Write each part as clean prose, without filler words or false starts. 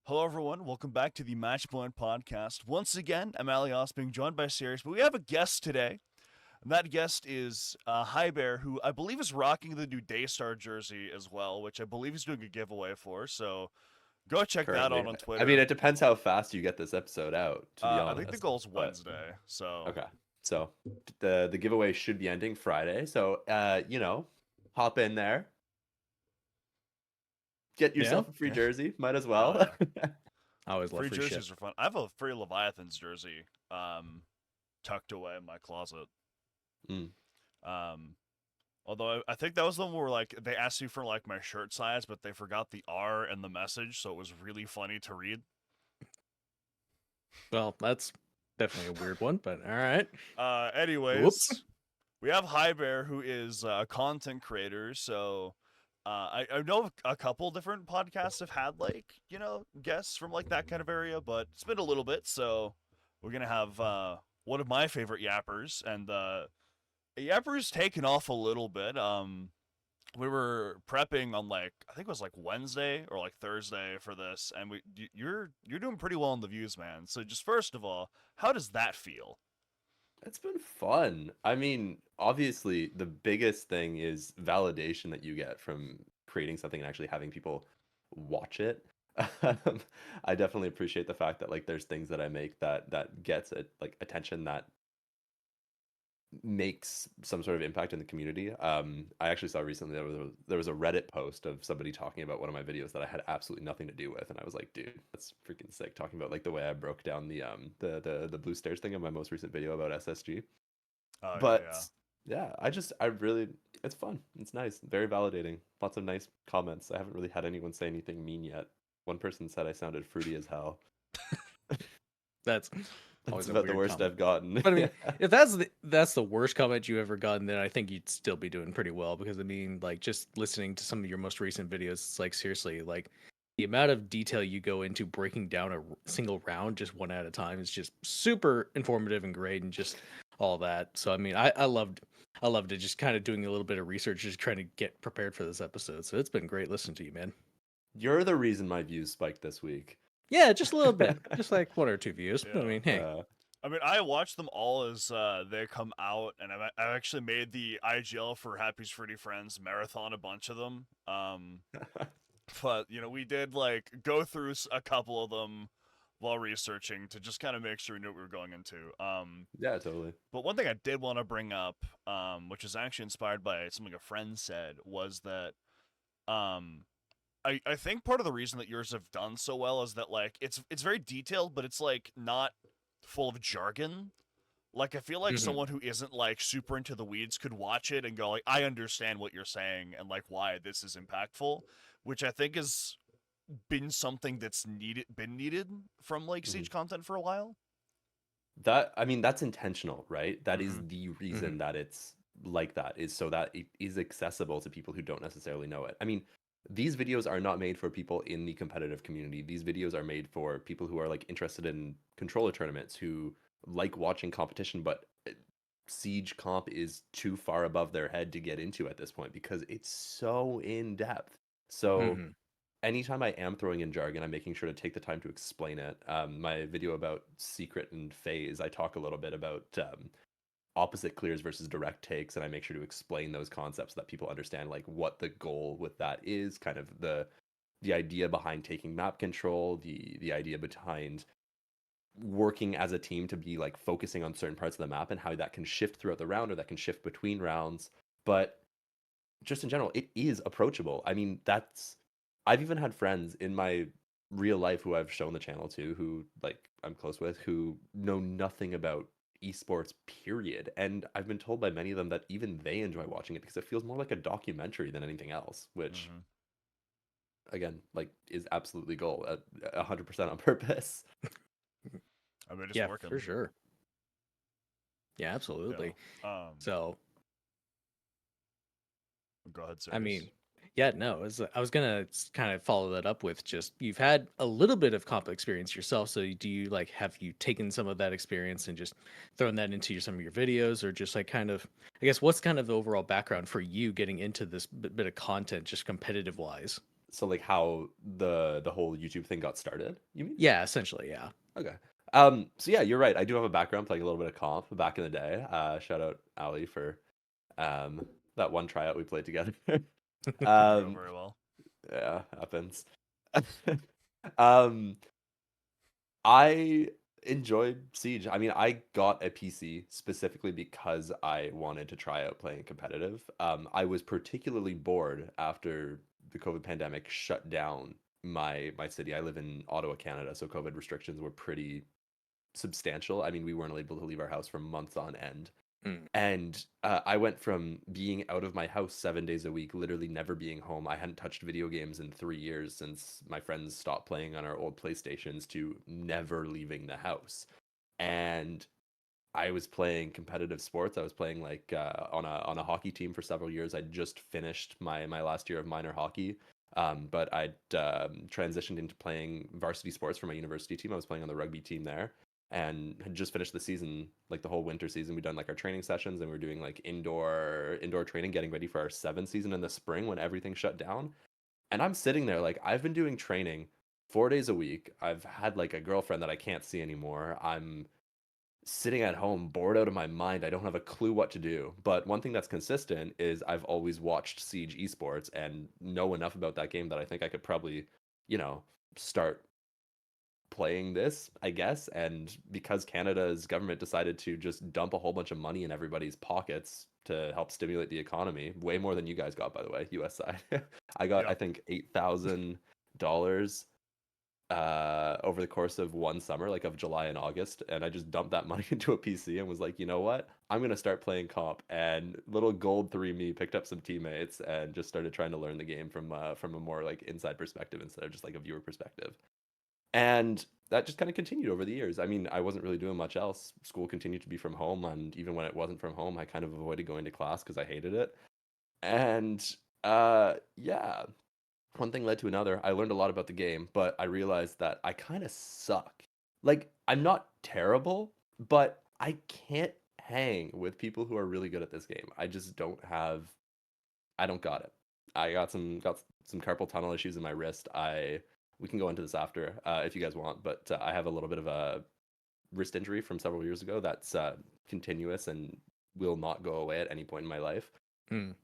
Hello, everyone. Welcome back to the Match Point podcast. Once again, I'm Aliossz, being joined by Sirius, but we have a guest today. And that guest is Hybear, who I believe is rocking the new Daystar jersey as well, which I believe he's doing a giveaway for. So go check that out Currently. on I mean, Twitter. it depends how fast you get this episode out, to be I think the honest. goal's But Wednesday. So okay. So the giveaway should be ending Friday. So hop in there, get Yeah, yourself a free yeah, jersey, might as hell well. yeah. I always love Free free shit. jerseys are fun. I have a free Leviathans jersey tucked away in my closet. Mm. Um, Although I think that was the one where like they asked me for like my shirt size, but they forgot the R in the message, so it was really funny to read. Well, that's definitely a weird one, but all right. Whoops. Anyways, we have Hybear, who is a content creator. So I know a couple different podcasts have had like guests from like that kind of area, but it's been a little bit. So we're gonna have one of my favorite yappers, and yapper's taken off a little bit. We were prepping on like I think it was like Wednesday or like Thursday for this, and you're doing pretty well in the views, man. So just first of all, how does that feel? It's been fun. I mean, obviously, the biggest thing is validation that you get from creating something and actually having people watch it. I definitely appreciate the fact that like there's things that I make that gets it like attention that makes some sort of impact in the community. I actually saw recently there was a Reddit post of somebody talking about one of my videos that I had absolutely nothing to do with, and I was like, dude, that's freaking sick. Talking about like the way I broke down the blue stairs thing in my most recent video about SSG. Oh But yeah, yeah, I really it's fun. It's nice, very validating. Lots of nice comments. I haven't really had anyone say anything mean yet. One person said I sounded fruity as hell. That's That's always a about the weird worst comment. I've gotten. But I mean, if that's the worst comment you've ever gotten, then I think you'd still be doing pretty well because I mean, like just listening to some of your most recent videos, it's like seriously, like the amount of detail you go into breaking down single round just one at a time is just super informative and great and just all that. So I mean, I loved it just kind of doing a little bit of research, just trying to get prepared for this episode. So it's been great listening to you, man. You're the reason my views spiked this week. Yeah, just a little bit, just like one or two views. But I yeah. mean, hey, I mean, I watch them all as they come out, and I've actually made the IGL for Happy's Fruity Friends marathon, a bunch of them. But we did like go through a couple of them while researching to just kind of make sure we knew what we were going into. Yeah, totally. But one thing I did want to bring up, which is actually inspired by something a friend said, was that um, I think part of the reason that yours have done so well is that like it's very detailed, but it's like not full of jargon. Like I feel like hmm someone who isn't like super into the weeds could watch it and go like, I understand what you're saying and like why this is impactful, which I think has been something that's needed from like Mhm. Siege content for a while. That I mean, that's intentional, right? That is Mm-hmm. the hmm reason that it's like that is so that it is accessible to people who don't necessarily know it. I mean, these videos are not made for people in the competitive community. These videos are made for people who are like interested in controller tournaments, who like watching competition, but Siege comp is too far above their head to get into at this point because it's so in depth. So hmm anytime I am throwing in jargon, I'm making sure to take the time to explain it. My video about secret and phase, I talk a little bit about opposite clears versus direct takes, and I make sure to explain those concepts so that people understand like what the goal with that is, kind of the idea behind taking map control, the idea behind working as a team to be like focusing on certain parts of the map and how that can shift throughout the round or that can shift between rounds. But just in general, it is approachable. I mean, that's I've even had friends in my real life who I've shown the channel to who like I'm close with who know nothing about esports period. And I've been told by many of them that even they enjoy watching it because it feels more like a documentary than anything else, which Mm-hmm. again, like is absolutely goal at 100% on purpose. I mean, it's yeah, for working. sure. Yeah, Yeah. absolutely. Um. So, Go ahead, I serious. mean, yeah, no, I was gonna kind of follow that up with just you've had a little bit of comp experience yourself. So, do you like have you taken some of that experience and just thrown that into some of your videos, or just like kind of, I guess, what's kind of the overall background for you getting into this bit of content, just competitive wise? So like how the whole YouTube thing got started, you mean? Yeah, essentially, yeah. Okay. So yeah, you're right. I do have a background playing a little bit of comp back in the day. Shout out Ali for that one tryout we played together. Didn't go um, very well. yeah, happens. um, I enjoyed Siege. I mean, I got a PC specifically because I wanted to try out playing competitive. I was particularly bored after the COVID pandemic shut down my city. I live in Ottawa, Canada, so COVID restrictions were pretty substantial. I mean, we weren't able to leave our house for months on end. Mm. And I went from being out of my house 7 days a week, literally never being home. I hadn't touched video games in 3 years since my friends stopped playing on our old PlayStations, to never leaving the house. And I was playing competitive sports. I was playing like on a hockey team for several years. I just finished my last year of minor hockey, but I'd transitioned into playing varsity sports for my university team. I was playing on the rugby team there, and had just finished the season, like the whole winter season. We'd done like our training sessions, and we were doing like indoor training, getting ready for our seventh season in the spring when everything shut down. And I'm sitting there like I've been doing training 4 days a week. I've had like a girlfriend that I can't see anymore. I'm sitting at home bored out of my mind. I don't have a clue what to do. But one thing that's consistent is I've always watched Siege Esports and know enough about that game that I think I could probably, start playing this, I guess. And because Canada's government decided to just dump a whole bunch of money in everybody's pockets to help stimulate the economy, way more than you guys got, by the way, US side. I got, I Yep. think, $8,000 over the course of one summer, like of July and August, and I just dumped that money into a PC and was like, you know what? I'm gonna start playing comp. And little gold 3 me picked up some teammates and just started trying to learn the game from a more like inside perspective instead of just like a viewer perspective. And that just kind of continued over the years. I mean, I wasn't really doing much else. School continued to be from home, and even when it wasn't from home, I kind of avoided going to class because I hated it. And yeah, one thing led to another. I learned a lot about the game, but I realized that I kind of suck. Like, I'm not terrible, but I can't hang with people who are really good at this game. I just don't have I don't got it. I got some carpal tunnel issues in my wrist. I We can go into this after if you guys want, but I have a little bit of a wrist injury from several years ago that's continuous and will not go away at any point in my life. Mm.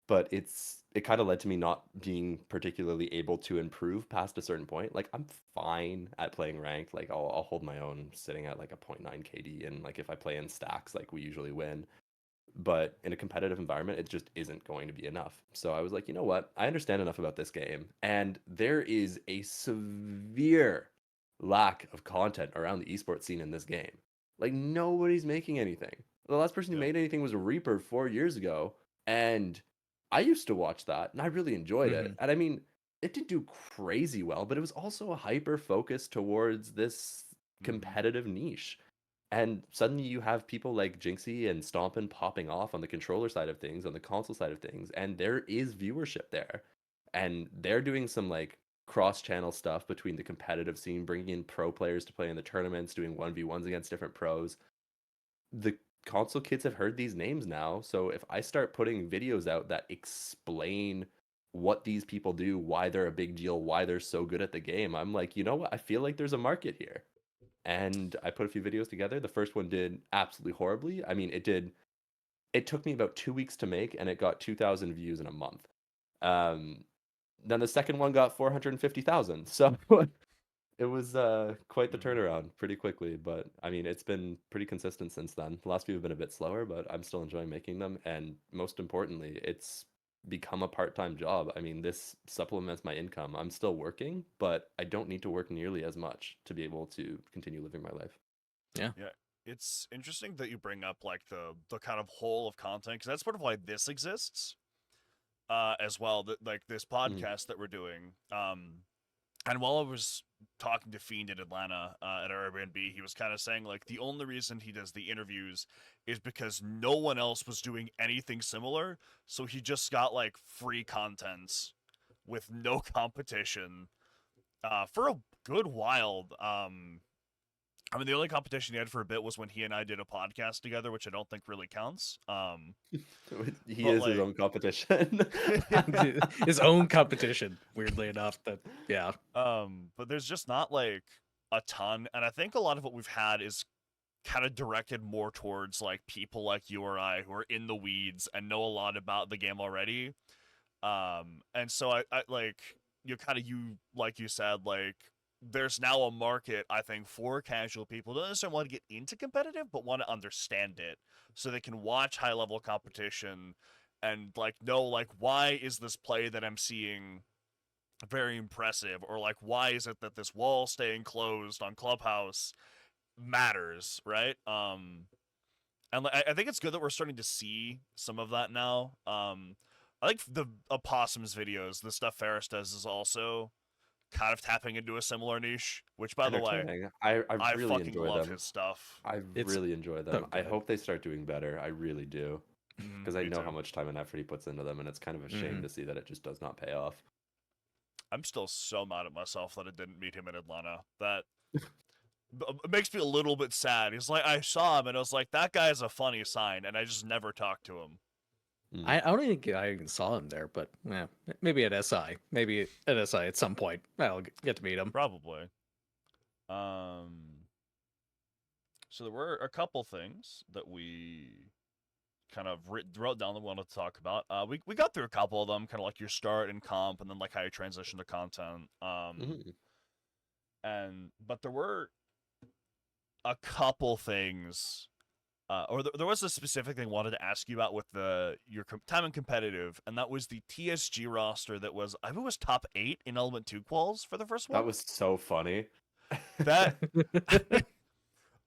But it kind of led to me not being particularly able to improve past a certain point. Like I'm fine at playing ranked. Like I'll hold my own sitting at like a point 0.9 KD, and like if I play in stacks, like we usually win. But in a competitive environment, it just isn't going to be enough. So I was like, you know what? I understand enough about this game, and there is a severe lack of content around the esports scene in this game. Like nobody's making anything. The last person who Yep. made anything was Reaper 4 years ago, and I used to watch that, and I really enjoyed it. Mhm. And I mean, it didn't do crazy well, but it was also a hyper focus towards this Mm-hmm. competitive niche. And suddenly you have people like Jinxie and Stompin popping off on the controller side of things, on the console side of things, and there is viewership there. And they're doing some like cross-channel stuff between the competitive scene, bringing in pro players to play in the tournaments, doing 1v1s against different pros. The console kids have heard these names now, so if I start putting videos out that explain what these people do, why they're a big deal, why they're so good at the game, I'm like, you know what? I feel like there's a market here. And I put a few videos together. The first one did absolutely horribly. I mean, it took me about 2 weeks to make, and it got 2,000 views in a month. Um, then the second one got 450,000. So it was quite the Mm-hmm. turnaround pretty quickly. But I mean, it's been pretty consistent since then. The last few have been a bit slower, but I'm still enjoying making them. And most importantly, it's become a part-time job. I mean, this supplements my income. I'm still working, but I don't need to work nearly as much to be able to continue living my life. Yeah. Yeah, it's interesting that you bring up like the kind of whole of content because that's part of why this exists, as well. That like this Mhm. podcast that we're doing. And while I was talking to Fiend in Atlanta at our Airbnb, he was kind of saying like the only reason he does the interviews is because no one else was doing anything similar, so he just got like free content with no competition for a good while. I mean, the only competition he had for a bit was when he and I did a podcast together, which I don't think really counts. He But is his like, own competition. His own competition, weirdly enough. That yeah. but there's just not like a ton, and I think a lot of what we've had is kind of directed more towards like people like you or I who are in the weeds and know a lot about the game already. And so I like like you said, like there's now a market, I think, for casual people who don't necessarily want to get into competitive, but want to understand it so they can watch high level competition and like know like why is this play that I'm seeing very impressive, or like why is it that this wall staying closed on Clubhouse matters, right? And I think it's good that we're starting to see some of that now. I like the opossums videos. The stuff Ferris does is also kind of tapping into a similar niche. Which, by the way, Entertaining. I I really fucking enjoy love them. his stuff. I It's really enjoy them. so I good. hope they start doing better. I really do. Because I Me know too. how much time and effort he puts into them, and it's kind of a shame to see that it just does not pay off. I'm still so mad at myself that I didn't meet him in Atlanta. That it makes me a little bit sad. He's like, I saw him and I was like, that guy is a funny sign, and I just never talked to him. Mm. I don't even think I even saw him there, but yeah, maybe at SI, maybe at SI at some point I'll get to meet him. Probably. So there were a couple things that we kind of wrote down that we wanted to talk about. We got through a couple of them, kind of like your start and comp, and then like how you transition to content. Mhm. But there were a couple things, or there was a specific thing I wanted to ask you about with your time in competitive, and that was the TSG roster that was, I think it was top 8 in Element 2 quals for the first one. That was so funny. That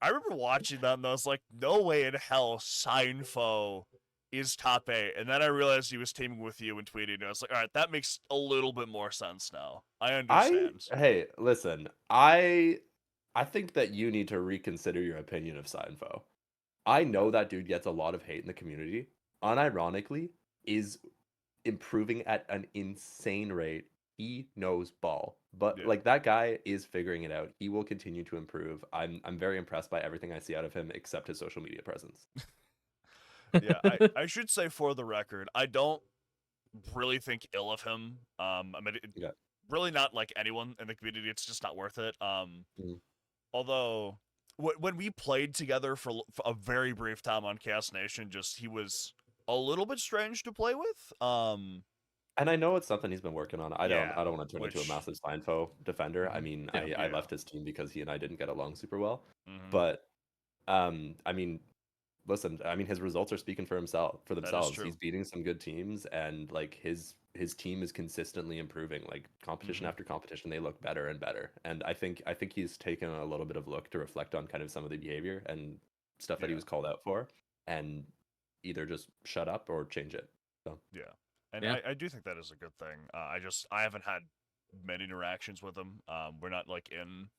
I remember watching that and I was like, no way in hell Seinfo is top 8. And then I realized he was teaming with you and tweeting, and I was like, all right, that makes a little bit more sense now. I understand. Hey, listen, I think that you need to reconsider your opinion of Seinfeld. I know that dude gets a lot of hate in the community. Unironically, is improving at an insane rate. He knows ball. But Yeah. like that guy is figuring it out. He will continue to improve. I'm very impressed by everything I see out of him except his social media presence. Yeah, I should say for the record, I don't really think ill of him. I mean, Yeah. really not like anyone in the community. It's just not worth it. Mhm. Although when we played together for a very brief time on Chaos Nation, just he was a little bit strange to play with. And I know it's something he's been working on. I Yeah, don't want to turn into a which massive Seinfeld defender. I mean, Yeah. I yeah. left his team because he and I didn't get along super well. Mhm. But I mean, listen, I mean his results are speaking for That is themselves. true. He's beating some good teams and like his team is consistently improving. Like competition Mhm. after competition, they look better and better. And I think he's taken a little bit of look to reflect on kind of some of the behavior and stuff that he Yeah. was called out for and either just shut up or change it. So Yeah. And Yeah. I do think that is a good thing. I haven't had many interactions with him. We're not like in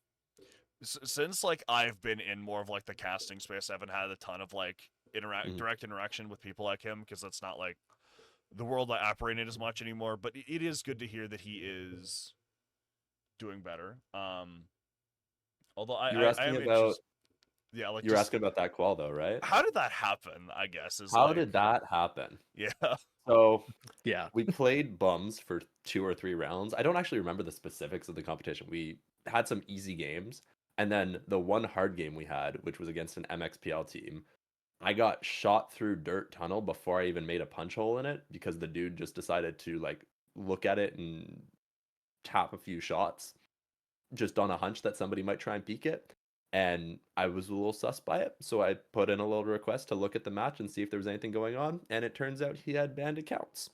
since like I've been in more of like the casting space. I haven't had a ton of like mhm. direct interaction with people like him, because that's not like the world I operate in as much anymore. But it is good to hear that he is doing better. Although You were I asking am about interested. Yeah, like you were just asking about that qual though, right? how did that happen? I guess is How like did that happen? yeah. So Yeah. we played bums for 2 or 3 rounds. I don't actually remember the specifics of the competition. We had some easy games, and then the one hard game we had, which was against an MXPL team, I got shot through dirt tunnel before I even made a punch hole in it because the dude just decided to like look at it and tap a few shots just on a hunch that somebody might try and peek it. And I was a little sus by it, so I put in a little request to look at the match and see if there was anything going on. And it turns out he had banned accounts.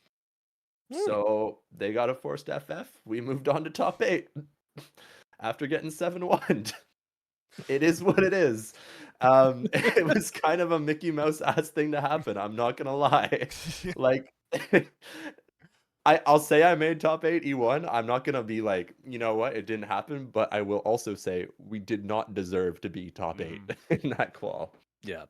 So they got a forced FF. We moved on to top 8 after getting 7-1. It is what it is. It was kind of a Mickey Mouse ass thing to happen. I'm not gonna lie. Like, I'll say I made top 8 E1. I'm not gonna be like, you know what, it didn't happen. But I will also say we did not deserve to be top 8 in that qual. Yeah.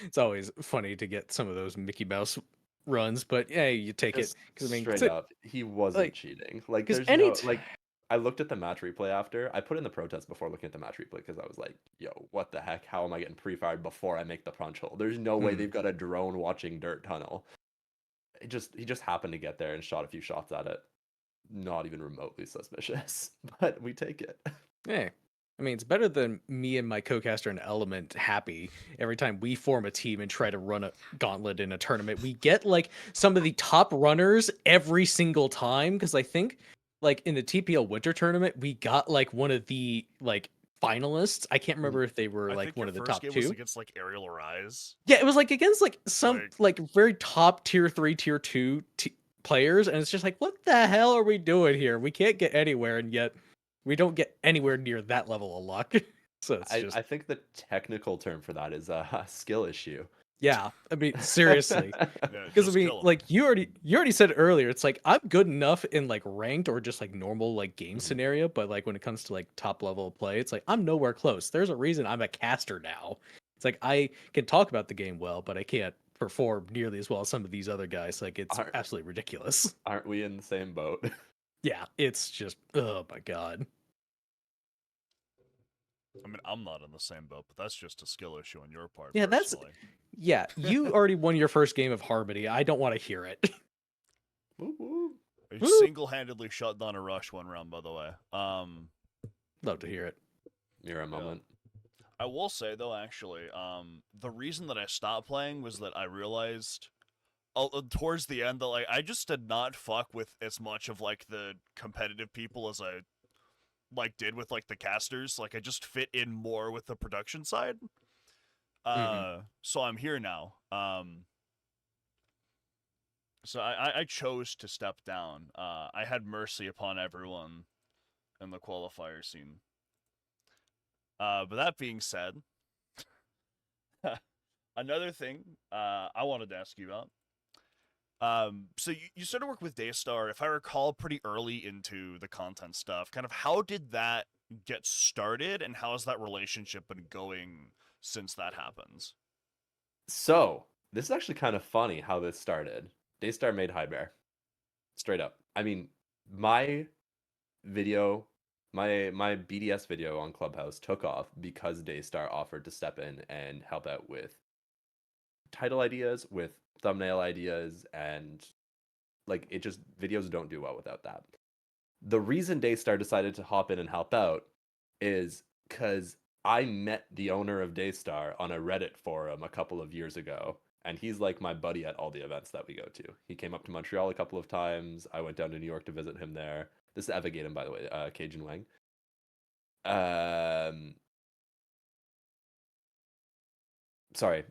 It's always funny to get some of those Mickey Mouse runs, but yeah, you take it Just because I mean, straight up, he wasn't like, cheating. Like, because there's no like. I looked at the match replay after. I put in the protest before looking at the match replay because I was like, yo, what the heck? How am I getting pre-fired before I make the punch hole? There's no way they've got a drone watching dirt tunnel. He just happened to get there and shot a few shots at it. Not even remotely suspicious, but we take it. Hey, I mean, it's better than me and my co-caster and Element Happy. Every time we form a team and try to run a gauntlet in a tournament, we get like some of the top runners every single time. Because I think, like in the TPL Winter Tournament, we got like one of the like finalists. I can't remember if they were I like think one your of the first top game two. was against like Aerial Arise. Yeah, it was like against like some Like- very top tier 3, tier 2 players, and it's just like, what the hell are we doing here? We can't get anywhere, and yet we don't get anywhere near that level of luck. So it's just I think the technical term for that is a skill issue. yeah. I mean, seriously, Yeah, because I just mean, kill 'em. like you already said earlier, it's like I'm good enough in like ranked or just like normal like game scenario, but like when it comes to like top level of play, it's like I'm nowhere close. There's a reason I'm a caster now. It's like I can talk about the game well, but I can't perform nearly as well as some of these other guys. Like it's absolutely ridiculous. Aren't we in the same boat? Yeah, it's just oh my god. I mean, I'm not in the same boat, but that's just a skill issue on your part. Yeah, personally. yeah. You already won your first game of Harmony. I don't want to hear it. Woo woo. You Woo. single-handedly shut down a rush one round, by the way. Love to hear it. Mirror moment. I will say though, actually, the reason that I stopped playing was that I realized towards the end that like I just did not fuck with as much of like the competitive people as I like did with like the casters. Like I just fit in more with the production side. So I'm here now. So I chose to step down. I had mercy upon everyone in the qualifier scene. But that being said, another thing I wanted to ask you about. So you started work with Daystar, if I recall, pretty early into the content stuff. Kind of how did that get started, and how has that relationship been going since that happens? So this is actually kind of funny how this started. Daystar made Hybear. Straight up. I mean, my video, my BDS video on Clubhouse took off because Daystar offered to step in and help out with title ideas, with thumbnail ideas, and like it just videos don't do well without that. The reason Daystar decided to hop in and help out is because I met the owner of Daystar on a Reddit forum a couple of years ago, and he's like my buddy at all the events that we go to. He came up to Montreal a couple of times. I went down to New York to visit him there. This is Evagatum, by the way, Cajun Wang. Sorry.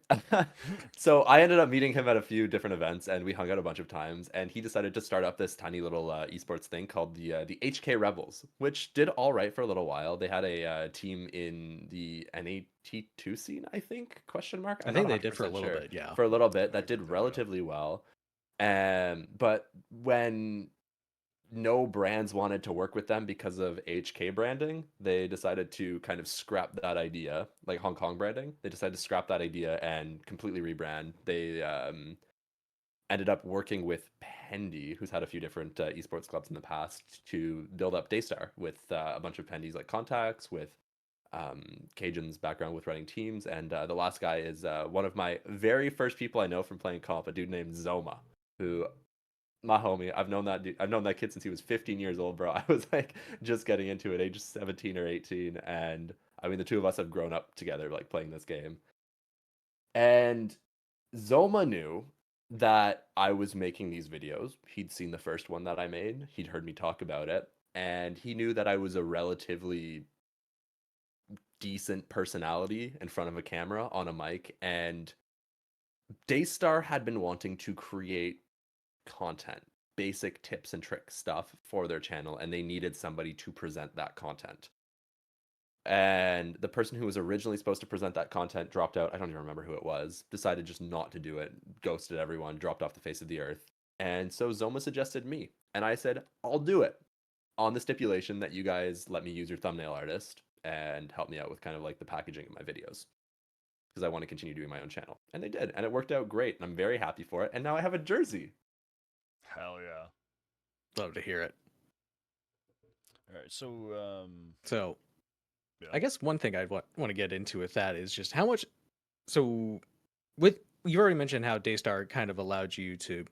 So I ended up meeting him at a few different events, and we hung out a bunch of times. And he decided to start up this tiny little esports thing called the HK Rebels, which did all right for a little while. They had a team in the NAT2 scene, I think? Question mark. I think they did for a little bit, yeah. For a little bit, that did relatively well. But when no brands wanted to work with them because of HK branding, they decided to kind of scrap that idea, like Hong Kong branding. They decided to scrap that idea and completely rebrand. They ended up working with Pendy, who's had a few different esports clubs in the past, to build up Daystar with a bunch of Pendy's like contacts, with Cajun's background with running teams. And the last guy is one of my very first people I know from playing comp, a dude named Zoma, who my homie. I've known that dude. I've known that kid since he was 15 years old, bro. I was like just getting into it, age 17 or 18, and I mean the two of us have grown up together, like playing this game. And Zoma knew that I was making these videos. He'd seen the first one that I made. He'd heard me talk about it, and he knew that I was a relatively decent personality in front of a camera on a mic. And Daystar had been wanting to create content, basic tips and trick stuff for their channel, and they needed somebody to present that content. And the person who was originally supposed to present that content dropped out. I don't even remember who it was. Decided just not to do it, ghosted everyone, dropped off the face of the earth. And so Zoma suggested me, and I said, I'll do it on the stipulation that you guys let me use your thumbnail artist and help me out with kind of like the packaging of my videos, because I want to continue doing my own channel. And they did, and it worked out great, and I'm very happy for it. And now I have a jersey. Hell yeah. Love to hear it. All right, so So yeah. I guess one thing I'd want to get into with that is just how much. So with you've already mentioned how Daystar kind of allowed you to,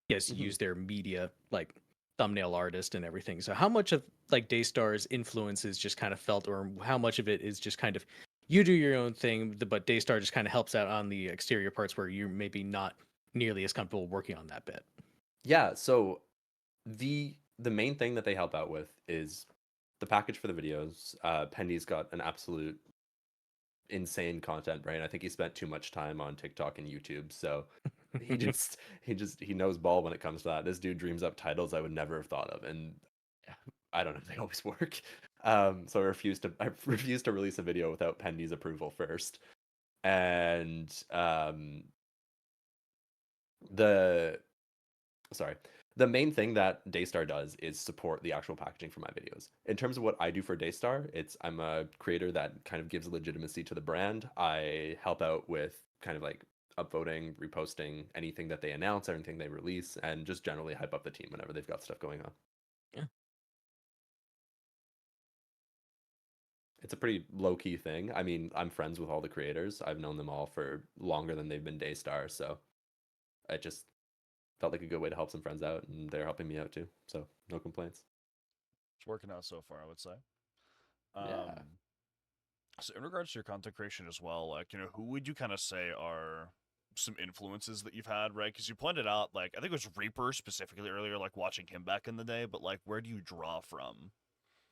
yes, Mhm. use their media like thumbnail artist and everything. So how much of like Daystar's influence is just kind of felt, or how much of it is just kind of you do your own thing, but Daystar just kind of helps out on the exterior parts where you're maybe not nearly as comfortable working on that bit. Yeah, so the main thing that they help out with is the package for the videos. Pendy's got an absolute insane content brain. I think he spent too much time on TikTok and YouTube, so he knows ball when it comes to that. This dude dreams up titles I would never have thought of, and I don't know, they always work. So I refuse to release a video without Pendy's approval first. And the sorry. The main thing that Daystar does is support the actual packaging for my videos. In terms of what I do for Daystar, I'm a creator that kind of gives legitimacy to the brand. I help out with kind of like upvoting, reposting anything that they announce, anything they release, and just generally hype up the team whenever they've got stuff going on. Yeah. It's a pretty low key thing. I mean, I'm friends with all the creators. I've known them all for longer than they've been Daystar, so I just felt like a good way to help some friends out, and they're helping me out too. So no complaints. It's working out so far, I would say. Yeah. So in regards to your content creation as well, like, who would you kind of say are some influences that you've had, right? Because you pointed out, like, I think it was Reaper specifically earlier, like watching him back in the day, but like, where do you draw from?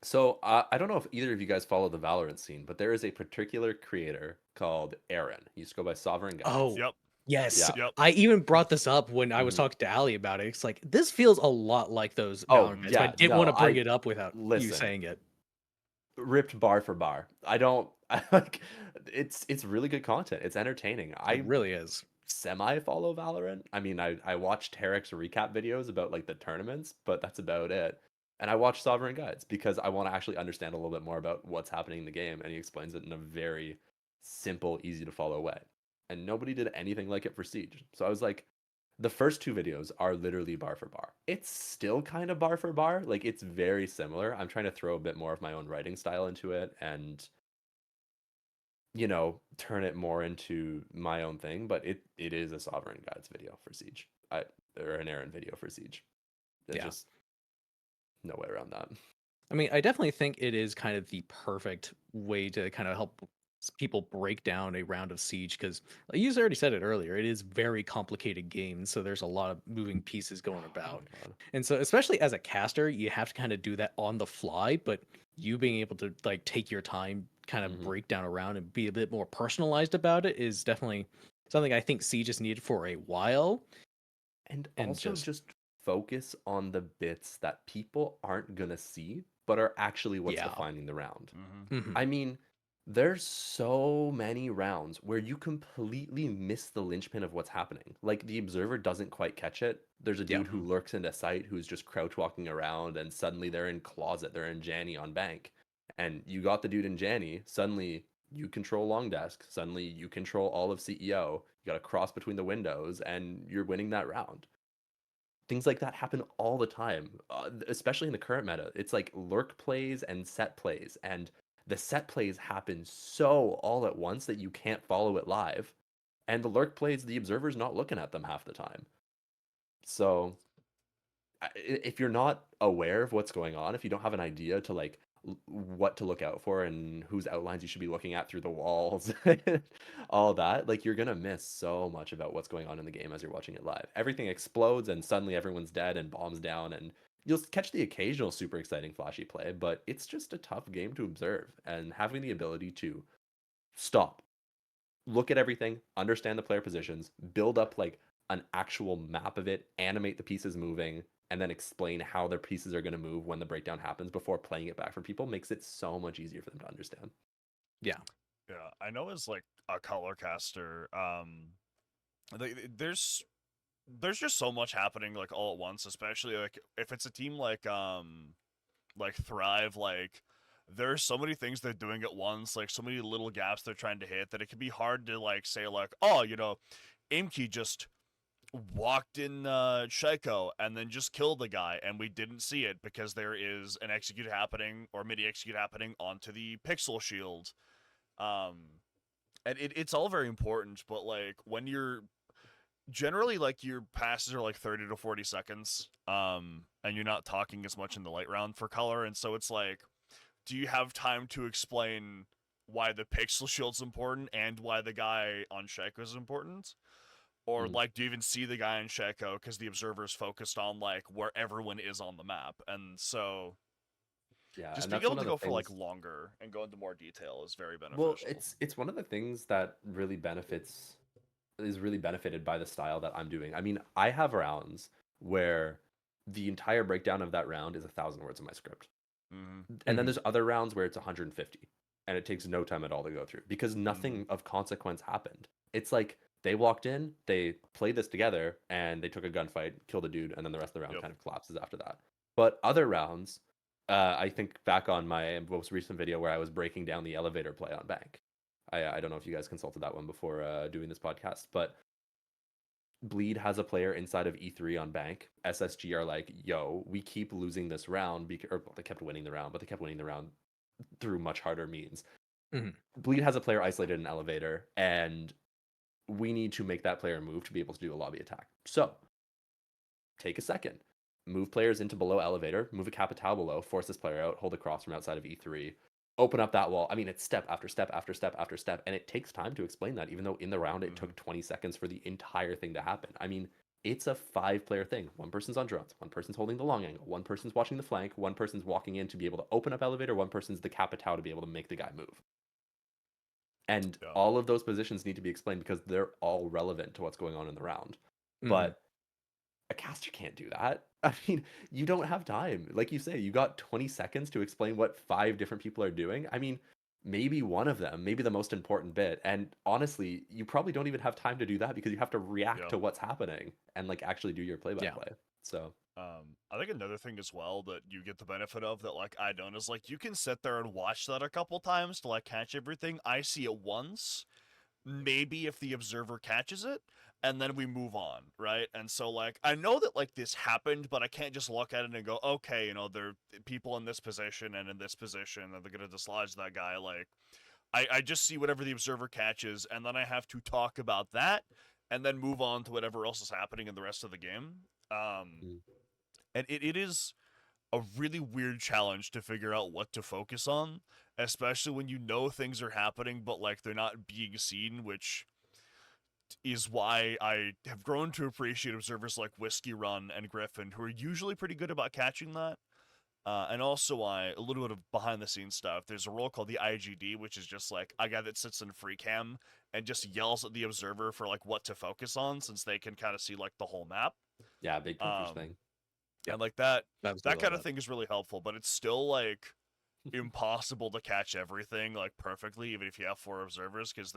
So I don't know if either of you guys follow the Valorant scene, but there is a particular creator called Aaron. He used to go by Sovereign Guides. Oh, Yep, yes. Yeah. yep. I even brought this up when I was Mhm. talking to Ali about it. It's like this feels a lot like those Oh Valorant guys, but I yeah, didn't want no, to bring I it up without you listen. saying it. Ripped bar for bar. I don't I like it's really good content. It's entertaining. It I really is. semi follow Valorant. I mean, I watch Tarek's recap videos about like the tournaments, but that's about it. And I watch Sovereign Guides because I want to actually understand a little bit more about what's happening in the game, and he explains it in a very simple, easy to follow way. And nobody did anything like it for Siege. So I was like, the first two videos are literally bar for bar. It's still kind of bar for bar, like it's very similar. I'm trying to throw a bit more of my own writing style into it and turn it more into my own thing, but it is a Sovereign Guides video for Siege. Or an Aaron video for Siege. There's Yeah. just no way around that. I mean, I definitely think it is kind of the perfect way to kind of help people break down a round of Siege because you already said it earlier. It is very complicated game, so there's a lot of moving pieces going Oh about, my god. and so especially as a caster, you have to kind of do that on the fly. But you being able to like take your time, kind of Hmm. break down around and be a bit more personalized about it is definitely something I think Siege has needed for a while, And and also just just focus on the bits that people aren't gonna see, but are actually what's yeah. defining the round. Hmm. Hmm. I mean, there's so many rounds where you completely miss the linchpin of what's happening. Like the observer doesn't quite catch it. There's a Yeah. dude who lurks into sight who's just crouch walking around, and suddenly they're in closet, they're in Janny on bank. And you got the dude in Janny, suddenly you control long desk, suddenly you control all of CEO, you got a cross between the windows, and you're winning that round. Things like that happen all the time, especially in the current meta. It's like lurk plays and set plays, and the set plays happen so all at once that you can't follow it live, and the lurk plays, the observer's not looking at them half the time. So if you're not aware of what's going on, if you don't have an idea to like what to look out for and whose outlines you should be looking at through the walls, all that, like you're gonna miss so much about what's going on in the game as you're watching it live. Everything explodes and suddenly everyone's dead and bombs down, and you'll catch the occasional super exciting flashy play, but it's just a tough game to observe. And having the ability to stop, look at everything, understand the player positions, build up like an actual map of it, animate the pieces moving, and then explain how their pieces are going to move when the breakdown happens before playing it back for people makes it so much easier for them to understand. Yeah. Yeah, I know as like a color caster, there's just so much happening like all at once, especially like if it's a team like Thrive, like there's so many things they're doing at once, like so many little gaps they're trying to hit that it can be hard to like say like, oh, aim key just walked in Shaiko and then just killed the guy, and we didn't see it because there is an execute happening or midi execute happening onto the pixel shield. And it's all very important, but like when you're generally like your passes are like 30 to 40 seconds, and you're not talking as much in the late round for color, and so it's like, do you have time to explain why the pixel shield's important and why the guy on Shaiko is important? Or Mhm. like, do you even see the guy in Shaiko because the observer's focused on like where everyone is on the map? And so Yeah, just and being that's able one to of the go for like things. longer and go into more detail is very Well, beneficial. it's one of the things that really benefits is really benefited by the style that I'm doing. I mean, I have rounds where the entire breakdown of that round is 1,000 words of my script. Mm-hmm. And then Mhm. there's other rounds where it's 150 and it takes no time at all to go through because Mm-hmm. nothing of consequence happened. It's like they walked in, they played this together, and they took a gunfight, killed a dude, and then the rest of the round Yep. kind of collapses after that. But other rounds, I think back on my most recent video where I was breaking down the elevator play on Bank. I don't know if you guys consulted that one before doing this podcast, but Bleed has a player inside of E3 on Bank. SSG are like, yo, we keep losing this round because, or they kept winning the round, but they kept winning the round through much harder means. Mhm. Bleed has a player isolated in elevator, and we need to make that player move to be able to do a lobby attack. So take a second, move players into below elevator, move a Capital below, force this player out, hold a cross from outside of E3, open up that wall. I mean, it's step after step after step after step, and it takes time to explain that, even though in the round it Mm-hmm. took 20 seconds for the entire thing to happen. I mean, it's a 5-player thing. One person's on drones, one person's holding the long angle, one person's watching the flank, one person's walking in to be able to open up elevator, one person's the Capital to be able to make the guy move. And Yeah. all of those positions need to be explained because they're all relevant to what's going on in the round. Mhm. But a caster can't do that. I mean, you don't have time. Like you say, you got 20 seconds to explain what 5 different people are doing. I mean, maybe one of them, maybe the most important bit. And honestly, you probably don't even have time to do that because you have to react Yeah. to what's happening and like actually do your play by Yeah. play. So, I think another thing as well that you get the benefit of that like I don't is like you can sit there and watch that a couple times to like catch everything. I see it once, maybe if the observer catches it, and then we move on, right? And so like I know that like this happened, but I can't just look at it and go, okay, you know, there are people in this position and in this position, and they're gonna dislodge that guy. Like I just see whatever the observer catches, and then I have to talk about that, and then move on to whatever else is happening in the rest of the game. mm, And it is a really weird challenge to figure out what to focus on, especially when you know things are happening, but like they're not being seen, which is why I have grown to appreciate observers like Whiskey Run and Griffin, who are usually pretty good about catching that. And also, a little bit of behind the scenes stuff. There's a role called the IGD, which is just like a guy that sits in free cam and just yells at the observer for like what to focus on, since they can kind of see like the whole map. yeah, big coverage Um, thing. Yep. and like that Absolutely kind love of that. thing is really helpful, but it's still like impossible to catch everything like perfectly, even if you have 4 observers, because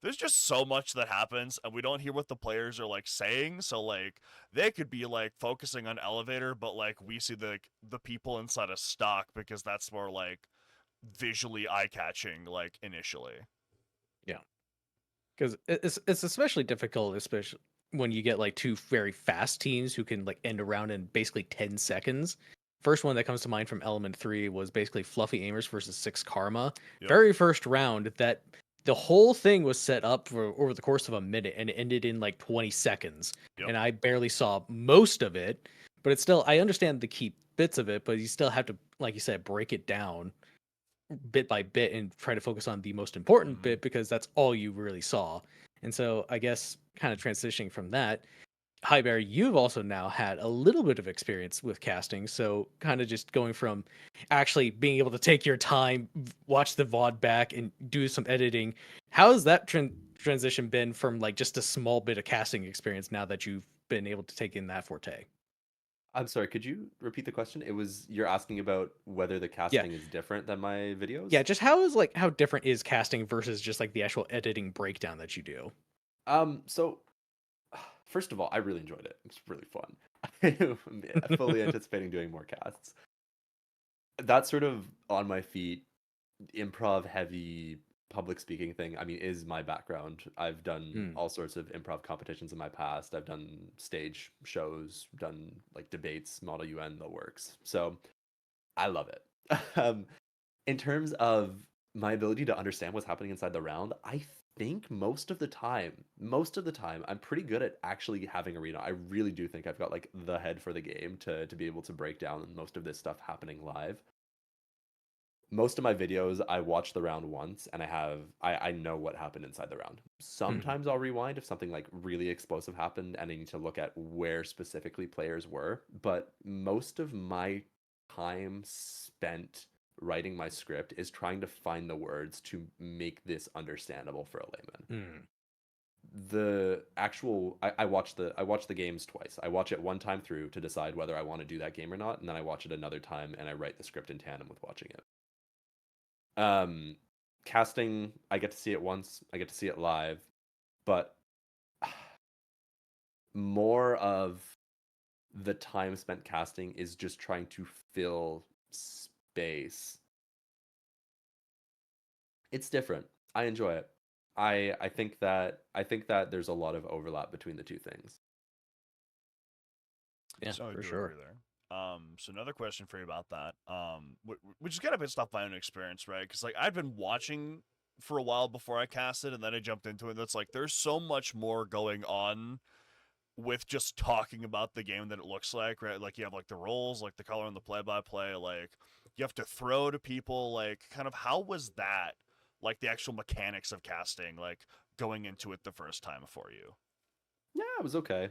there's just so much that happens and we don't hear what the players are like saying. So like they could be like focusing on elevator, but like we see the people inside a stock because that's more like visually eye-catching like initially. Yeah. Because it's especially difficult, especially when you get like two very fast teams who can like end a round in basically 10 seconds. First one that comes to mind from Element 3 was basically Fluffy Aimers versus Six Karma. Yep. Very first round that the whole thing was set up for over the course of a minute and it ended in like 20 seconds. Yep. And I barely saw most of it, but it's still, I understand the key bits of it, but you still have to, like you said, break it down bit by bit and try to focus on the most important Mm-hmm. bit because that's all you really saw. And so I guess kind of transitioning from that, Hybear, you've also now had a little bit of experience with casting. So kind of just going from actually being able to take your time, watch the VOD back and do some editing. How has that transition been from like just a small bit of casting experience now that you've been able to take in that forte? I'm sorry, could you repeat the question? It was you're asking about whether the Yeah. casting is different than my Yeah, videos? just how different is casting versus just like the actual editing breakdown that you do? So first of all, I really enjoyed it. It's really fun. I'm fully anticipating doing more casts. That sort of on my feet, improv heavy public speaking thing, I mean, is my background. I've done Mm. all sorts of improv competitions in my past. I've done stage shows, done like debates, Model UN, the works. So I love it. In terms of my ability to understand what's happening inside the round, I think most of the time, I'm pretty good at actually having a read. I really do think I've got like the head for the game to be able to break down most of this stuff happening live. Most of my videos, I watch the round once and I know what happened inside the round. Sometimes I'll rewind if something like really explosive happened and I need to look at where specifically players were. But most of my time spent writing my script is trying to find the words to make this understandable for a layman. The actual I watch the games twice. I watch it one time through to decide whether I want to do that game or not, and then I watch it another time and I write the script in tandem with watching it. Casting, I get to see it once, I get to see it live, but more of the time spent casting is just trying to fill space. It's different. I enjoy it. I think that there's a lot of overlap between the two things. Yeah, So I for do sure. agree there. So another question for you about that, which is kind of based off my own experience, right? Because like I've been watching for a while before I cast it, and then I jumped into it. That's like there's so much more going on with just talking about the game than it looks like, right? Like you have like the roles, like the color and the play-by-play, like you have to throw to people, like kind of how was that, like the actual mechanics of casting, like going into it the first time for you? Yeah, it was okay.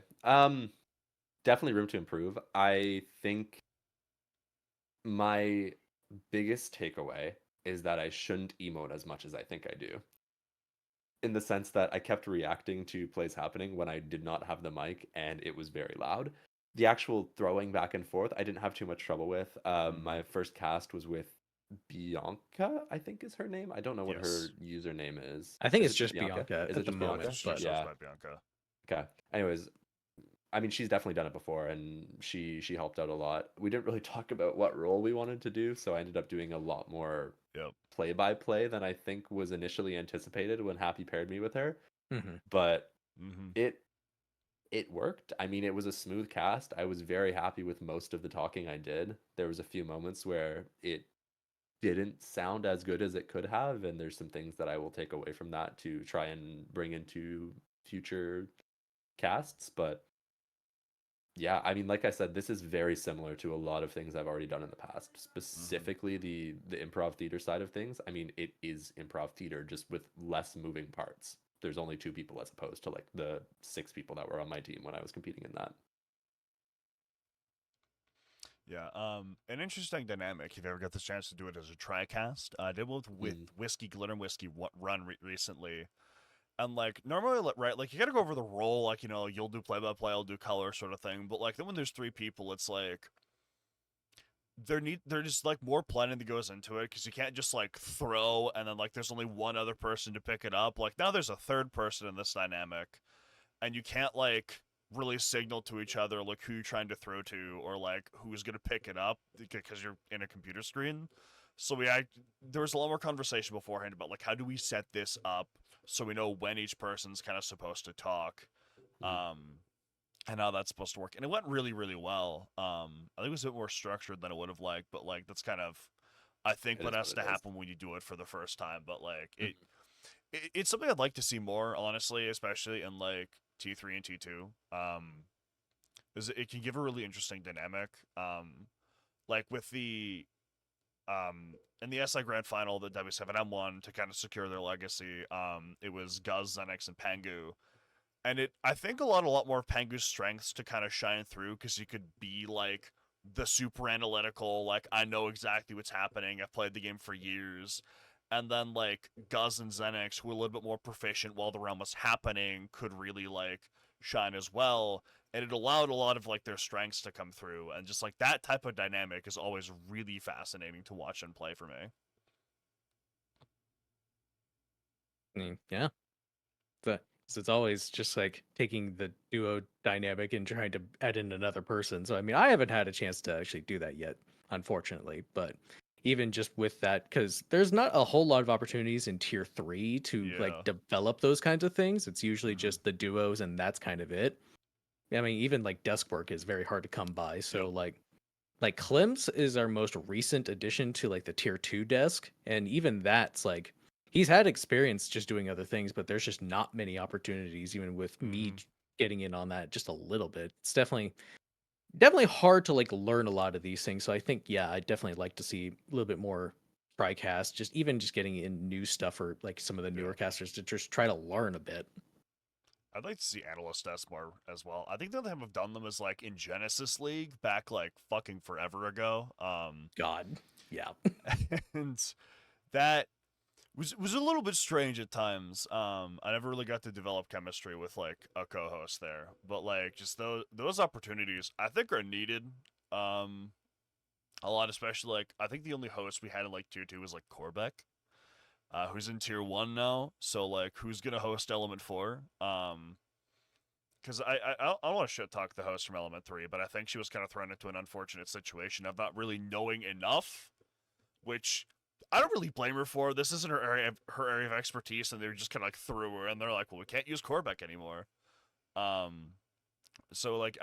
Definitely room to improve. I think my biggest takeaway is that I shouldn't emote as much as I think I do. In the sense that I kept reacting to plays happening when I did not have the mic and it was very loud. The actual throwing back and forth, I didn't have too much trouble with. My first cast was with Bianca, I think is her name. I don't know what her Yes. username is. I think Is it's it just just Bianca? Bianca Is at it the just moment, Bianca? She but just goes Yeah. by Bianca. Okay. Anyways, I mean, she's definitely done it before, and she helped out a lot. We didn't really talk about what role we wanted to do, so I ended up doing a lot more Yep. play-by-play than I think was initially anticipated when Happy paired me with her. Mhm. But Mm-hmm. it worked. I mean, it was a smooth cast. I was very happy with most of the talking I did. There was a few moments where it didn't sound as good as it could have, and there's some things that I will take away from that to try and bring into future casts, but yeah, I mean, like I said, this is very similar to a lot of things I've already done in the past. Specifically, the improv theater side of things. I mean, it is improv theater just with less moving parts. There's only 2 people as opposed to like the 6 people that were on my team when I was competing in that. Yeah, an interesting dynamic. If you ever get the chance to do it as a TriCast, I did with Mm, Whiskey Glitter and Whiskey Run recently, and like normally, right, like you gotta go over the role, like you'll do play-by-play, I'll do color, sort of thing. But like then when there's 3 people, it's like there's like more planning that goes into it because you can't just like throw and then like there's only one other person to pick it up. Like now there's a third person in this dynamic, and you can't like really signal to each other like who you're trying to throw to or like who's gonna pick it up because you're in a computer screen. So there was a lot more conversation beforehand about like how do we set this up so we know when each person's kind of supposed to talk, mm. um, and how that's supposed to work. And it went really really well. I think it was a bit more structured than I would have liked, but like that's kind of I think It what is has what to it is. happen when you do it for the first time. But like Mhm. it's something I'd like to see more, honestly, especially in like T3 and T2. Is it can give a really interesting dynamic. Like with the in the SI Grand Final, the W7M won to kind of secure their legacy. It was Guz, Zenix, and Pangu, and I think a lot more of Pangu's strengths to kind of shine through because he could be like the super analytical, like I know exactly what's happening. I've played the game for years. And then like Guz and Zenix, who were a little bit more proficient while the realm was happening, could really like shine as well. And it allowed a lot of like their strengths to come through. And just like that type of dynamic is always really fascinating to watch and play for me. I mean, yeah. But it's always just like taking the duo dynamic and trying to add in another person. So I mean, I haven't had a chance to actually do that yet, unfortunately. But even just with that, because there's not a whole lot of opportunities in tier 3 to Yeah. like develop those kinds of things. It's usually Mhm. just the duos and that's kind of it. I mean, even like desk work is very hard to come by. So Yep. like Clem's is our most recent addition to like the tier 2 desk, and even that's like he's had experience just doing other things, but there's just not many opportunities even with me Mhm. getting in on that just a little bit. It's definitely hard to like learn a lot of these things. So I think yeah, I definitely like to see a little bit more TriCast, just even just getting in new stuff for like some of the newer Yeah. casters to just try to learn a bit. I'd like to see analyst tests more as well. I think the only time I've done them is like in Genesis League back like fucking forever ago. God. Yeah. And that was a little bit strange at times. I never really got to develop chemistry with like a co-host there, but like just those opportunities I think are needed. A lot, especially like I think the only host we had in like tier 2 was like Corbeck, who's in tier 1 now. So like who's gonna host Element 4? Because I don't want to shit talk the host from Element 3, but I think she was kind of thrown into an unfortunate situation of not really knowing enough, which I don't really blame her for. This isn't her area of expertise, and they just kind of like threw her, and they're like, well, we can't use Corbeck anymore. Um, so like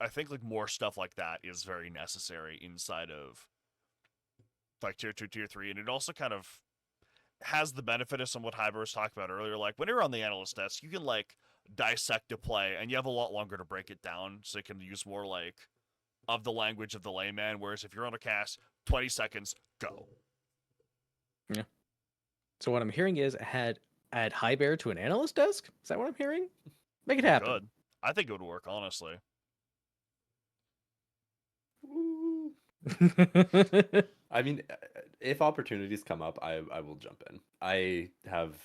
I think like more stuff like that is very necessary inside of like tier 2, tier 3, and it also kind of has the benefit of some what Hybear was talking about earlier. Like when you're on the analyst desk, you can like dissect a play, and you have a lot longer to break it down, so you can use more like of the language of the layman. Whereas if you're on a cast, 20 seconds, go. Yeah. So what I'm hearing is add Hybear to an analyst desk. Is that what I'm hearing? Make it You happen. could. I think it would work, honestly. Ooh. I mean, if opportunities come up, I will jump in. I have,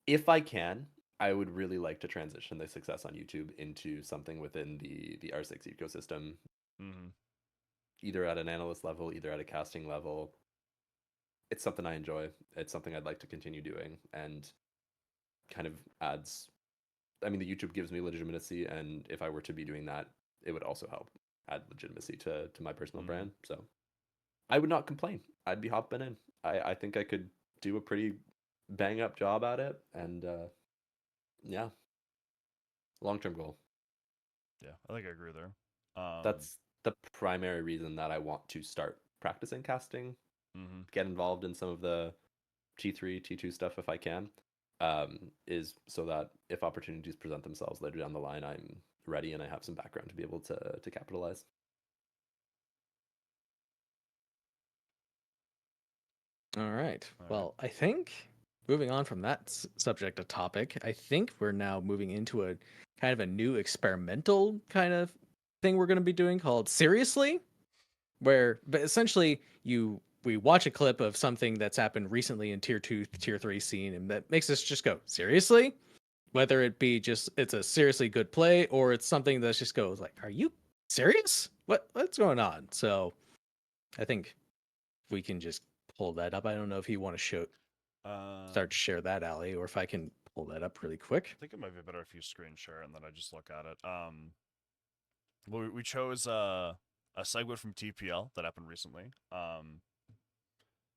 if I can, I would really like to transition the success on YouTube into something within the R6 ecosystem, Mm-hmm. either at an analyst level, either at a casting level. It's something I enjoy. It's something I'd like to continue doing, and kind of adds. I mean, the YouTube gives me legitimacy, and if I were to be doing that, it would also help add legitimacy to my personal brand. So I would not complain. I'd be hopping in. I think I could do a pretty bang up job at it, and yeah, long term goal. Yeah, I think I agree there. Um, That's the primary reason that I want to start practicing casting, mm-hmm. get involved in some of the T3, T2 stuff if I can, is so that if opportunities present themselves later down the line, I'm ready and I have some background to be able to capitalize. All right. All right. Well, I think moving on from that subject to topic, I think we're now moving into a kind of a new experimental kind of thing we're going to be doing called Seriously, where but essentially we watch a clip of something that's happened recently in tier 2, tier 3 scene, and that makes us just go, seriously? Whether it be just it's a seriously good play or it's something that just goes like, are you serious? What's going on? So I think we can just pull that up. I don't know if you want to start to share that, Ali, or if I can pull that up really quick. I think it might be better if you screen share and then I just look at it. Well, we chose a segment from TPL that happened recently.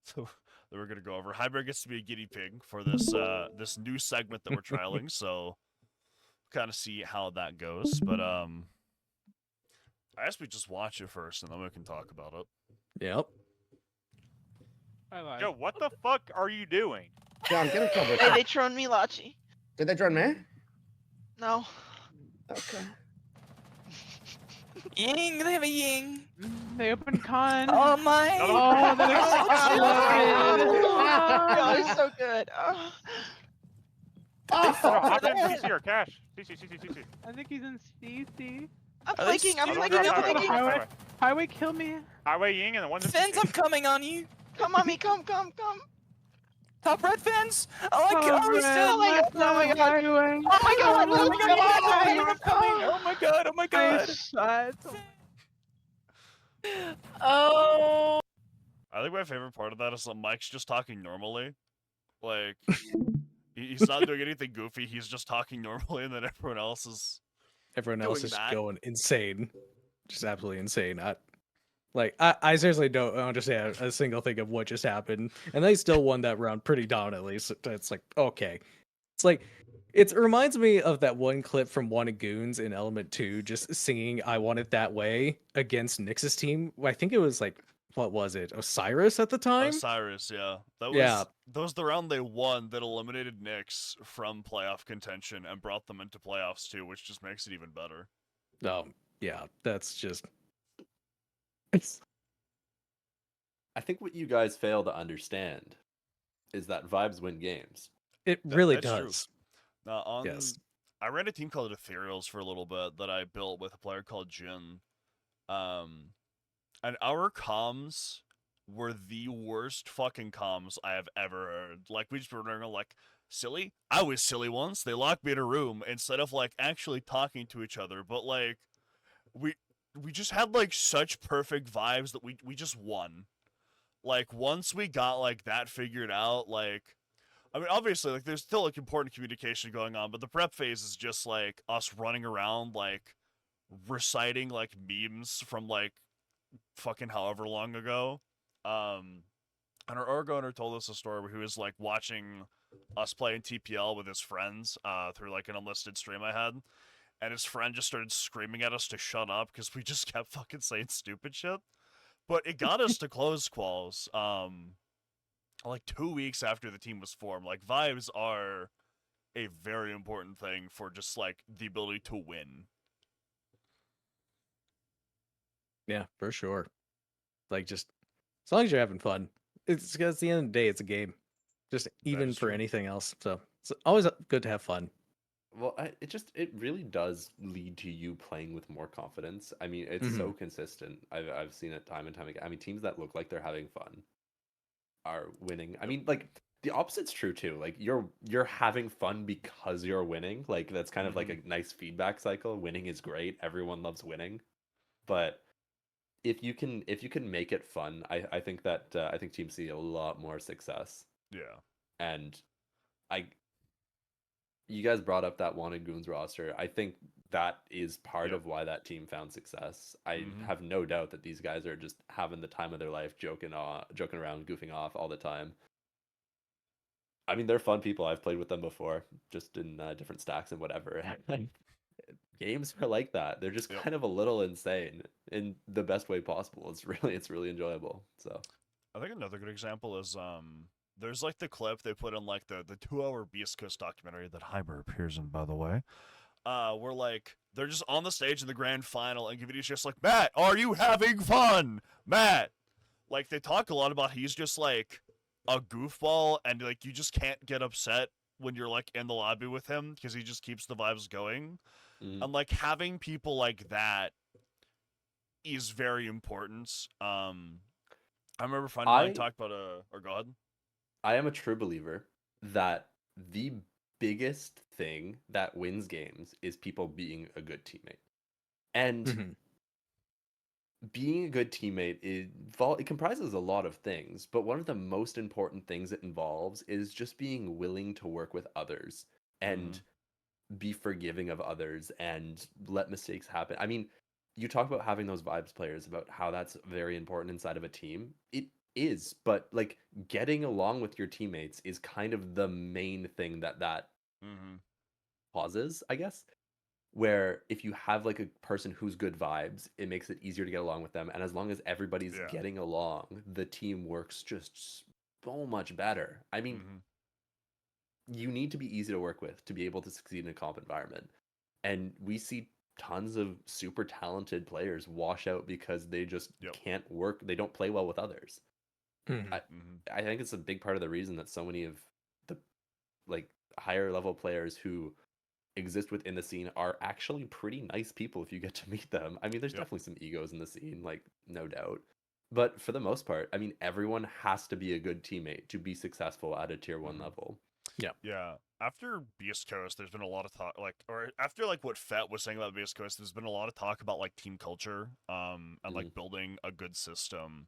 So that we're gonna go over. Hybear gets to be a guinea pig for this new segment that we're trialing. So kind of see how that goes. But I guess we just watch it first and then we can talk about it. Yep. Yo, what the fuck are you doing? John, get him covered. Hey, they troned me, Lachi. Did they drone me? No. Okay. Ying, they have a ying. They opened con. Oh my! Oh, that God, exploded. it's so good. Oh. Hop in CC or cash. CC. I think he's in CC. I'm Are they flanking, I'm still flanking, I'm going? flanking. Highway. Highway, kill me. Highway Ying and the one's in Fens, CC. I'm coming on you. Come on me, come. Top red fens. I like Oh, are we man, still? Oh my God, left oh my side God. highway. Oh my God, Oh my god! I'm coming! Oh. Oh my god! Oh my god! Nice shot. Oh! I think my favorite part of that is that Mike's just talking normally. Like he's not doing anything goofy. He's just talking normally, and then everyone else is Everyone else Doing is that. going insane. Just absolutely insane. Like I seriously don't understand a single thing of what just happened, and they still won that round pretty dominantly. So it's like okay, it's like it reminds me of that one clip from Wanted Goons in Element 2, just singing "I Want It That Way" against Nyx's team. I think it was like what was it, Osiris at the time? Osiris, yeah. Yeah. That was the round they won that eliminated Nyx from playoff contention and brought them into playoffs too, which just makes it even better. Yeah, that's just. I think what you guys fail to understand is that vibes win games. It really that's true. does. Yes. I ran a team called Ethereals for a little bit that I built with a player called Jin. And our comms were the worst fucking comms I have ever heard. Like, we just were like, silly? I was silly once. They locked me in a room instead of, like, actually talking to each other. But, like, we just had, like, such perfect vibes that we just won. Like, once we got, like, that figured out, like, I mean, obviously, like, there's still, like, important communication going on, but the prep phase is just, like, us running around, like, reciting, like, memes from, like, fucking however long ago. And our org owner told us a story where he was, like, watching us play in TPL with his friends through, like, an unlisted stream I had, and his friend just started screaming at us to shut up because we just kept fucking saying stupid shit. But it got us to close Quals, like 2 weeks after the team was formed. Like, vibes are a very important thing for just, like, the ability to win. Yeah, for sure. Like, just as long as you're having fun, it's because at the end of the day, it's a game. Just even is for true. anything else. So it's always good to have fun. Well, it really does lead to you playing with more confidence. I mean, it's Mm-hmm. so consistent. I've seen it time and time again. I mean, teams that look like they're having fun are winning. I mean, like the opposite's true too. Like you're having fun because you're winning. Like that's kind of like a nice feedback cycle. Winning is great. Everyone loves winning. But if you can make it fun, I think that I think teams see a lot more success. Yeah. And I you guys brought up that Wanted Goons roster. I think that is part Yep. of why that team found success. I Mhm. have no doubt that these guys are just having the time of their life, joking around, goofing off all the time. I mean, they're fun people. I've played with them before, just in different stacks and whatever. Games are like that. They're just Yep. kind of a little insane in the best way possible. It's really enjoyable. So I think another good example is there's like the clip they put in like the 2-hour Beast Coast documentary that Hybear appears in, by the way. Where like they're just on the stage in the grand final and Gaviti's just like, Matt, are you having fun? Matt. Like they talk a lot about he's just like a goofball and like you just can't get upset when you're like in the lobby with him because he just keeps the vibes going. And like having people like that is very important. I remember a friend of mine talked about or go ahead. I am a true believer that the biggest thing that wins games is people being a good teammate. And Mm-hmm. being a good teammate, it comprises a lot of things, but one of the most important things it involves is just being willing to work with others and be forgiving of others and let mistakes happen. I mean, you talk about having those vibes players, about how that's very important inside of a team. It is, but like getting along with your teammates is kind of the main thing that causes, I guess. Where if you have like a person who's good vibes, it makes it easier to get along with them. And as long as everybody's getting along, the team works just so much better. I mean, you need to be easy to work with to be able to succeed in a comp environment. And we see tons of super talented players wash out because they just can't work. They don't play well with others. I think it's a big part of the reason that so many of the like higher level players who exist within the scene are actually pretty nice people if you get to meet them. I mean, there's definitely some egos in the scene, like no doubt. But for the most part, I mean, everyone has to be a good teammate to be successful at a tier 1 level. Yeah. After Beast Coast, there's been a lot of talk, like, or after like what Fett was saying about Beast Coast, there's been a lot of talk about like team culture, and like building a good system.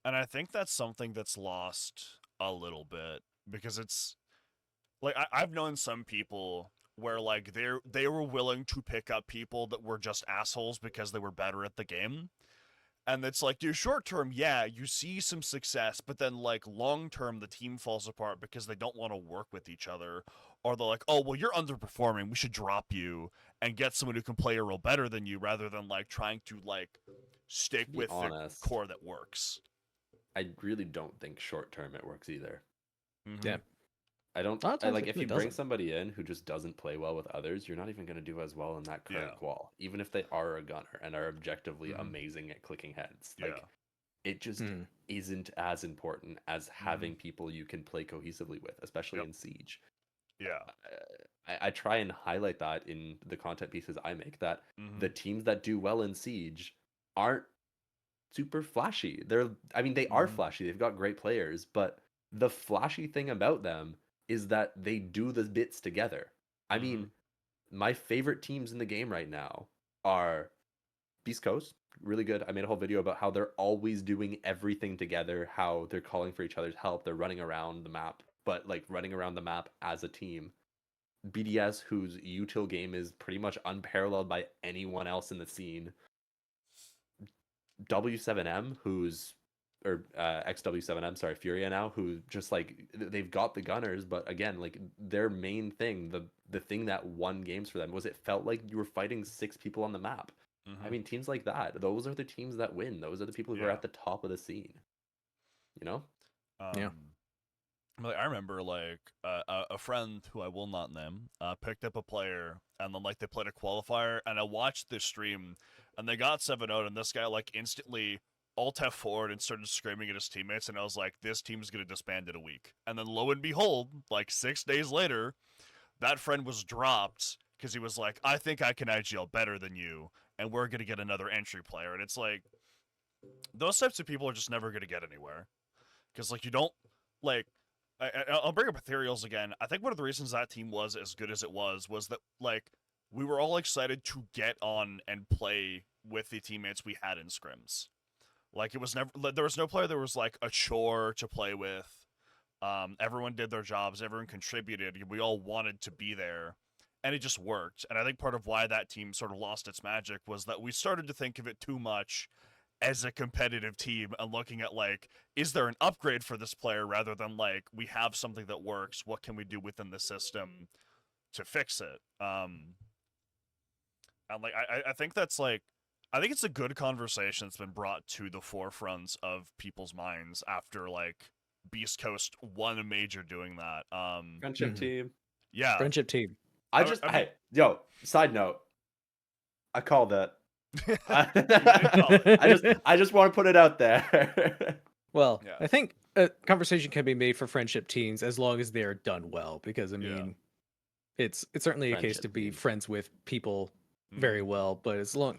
And I think that's something that's lost a little bit because it's like I've known some people where like they were willing to pick up people that were just assholes because they were better at the game. And it's like, dude, short term, yeah, you see some success, but then like long term, the team falls apart because they don't want to work with each other, or they're like, oh, well, you're underperforming, we should drop you and get someone who can play a role better than you, rather than like trying to like stick To be with the honest, core that works. I really don't think short term it works either. Yeah. I don't. A lot of I times like it if really you bring doesn't. somebody in who just doesn't play well with others, you're not even going to do as well in that current Yeah. qual, even if they are a gunner and are objectively Mhm. amazing at clicking heads. Yeah. Like it just Mm. isn't as important as having people you can play cohesively with, especially Yep. in Siege. Yeah. I try and highlight that in the content pieces I make, that Mhm. the teams that do well in Siege aren't super flashy. I mean, they are Mhm. flashy. They've got great players, but the flashy thing about them is that they do the bits together. I mean, my favorite teams in the game right now are Beast Coast, really good. I made a whole video about how they're always doing everything together, how they're calling for each other's help, they're running around the map, but like running around the map as a team. BDS, whose util game is pretty much unparalleled by anyone else in the scene. W7M, who's XW7M, sorry, Furia now, who just like they've got the gunners, but again, like their main thing, the thing that won games for them was it felt like you were fighting 6 people on the map. I mean, teams like that, those are the teams that win. Those are the people who are Yeah. at the top of the scene. You know? Yeah. Like, I remember like a friend who I will not name picked up a player, and then like they played a qualifier, and I watched the stream, and they got 7-0, and this guy like instantly alt F forward and started screaming at his teammates, and I was like, this team's gonna disband in a week. And then lo and behold, like 6 days later, that friend was dropped because he was like, I think I can IGL better than you, and we're gonna get another entry player. And it's like, those types of people are just never gonna get anywhere, because like you don't like. I'll bring up Ethereals again. I think one of the reasons that team was as good as it was that like we were all excited to get on and play with the teammates we had in scrims. Like it was never, there was no player that was like a chore to play with. Everyone did their jobs, everyone contributed, we all wanted to be there, and it just worked. And I think part of why that team sort of lost its magic was that we started to think of it too much as a competitive team and looking at like, is there an upgrade for this player, rather than like, we have something that works, what can we do within the system to fix it. And like I think that's like, I think it's a good conversation that's been brought to the forefront of people's minds after like Beast Coast won a major doing that. Friendship Mhm. team. Yeah. Friendship team. I I just mean- hey, yo, side note. I called it. You did call it. I just want to put it out there. Well, Yeah. I think a conversation can be made for friendship teams as long as they're done well, because I Yeah. mean, it's certainly a case Friendship to be team. friends with people very Mhm. well, but as long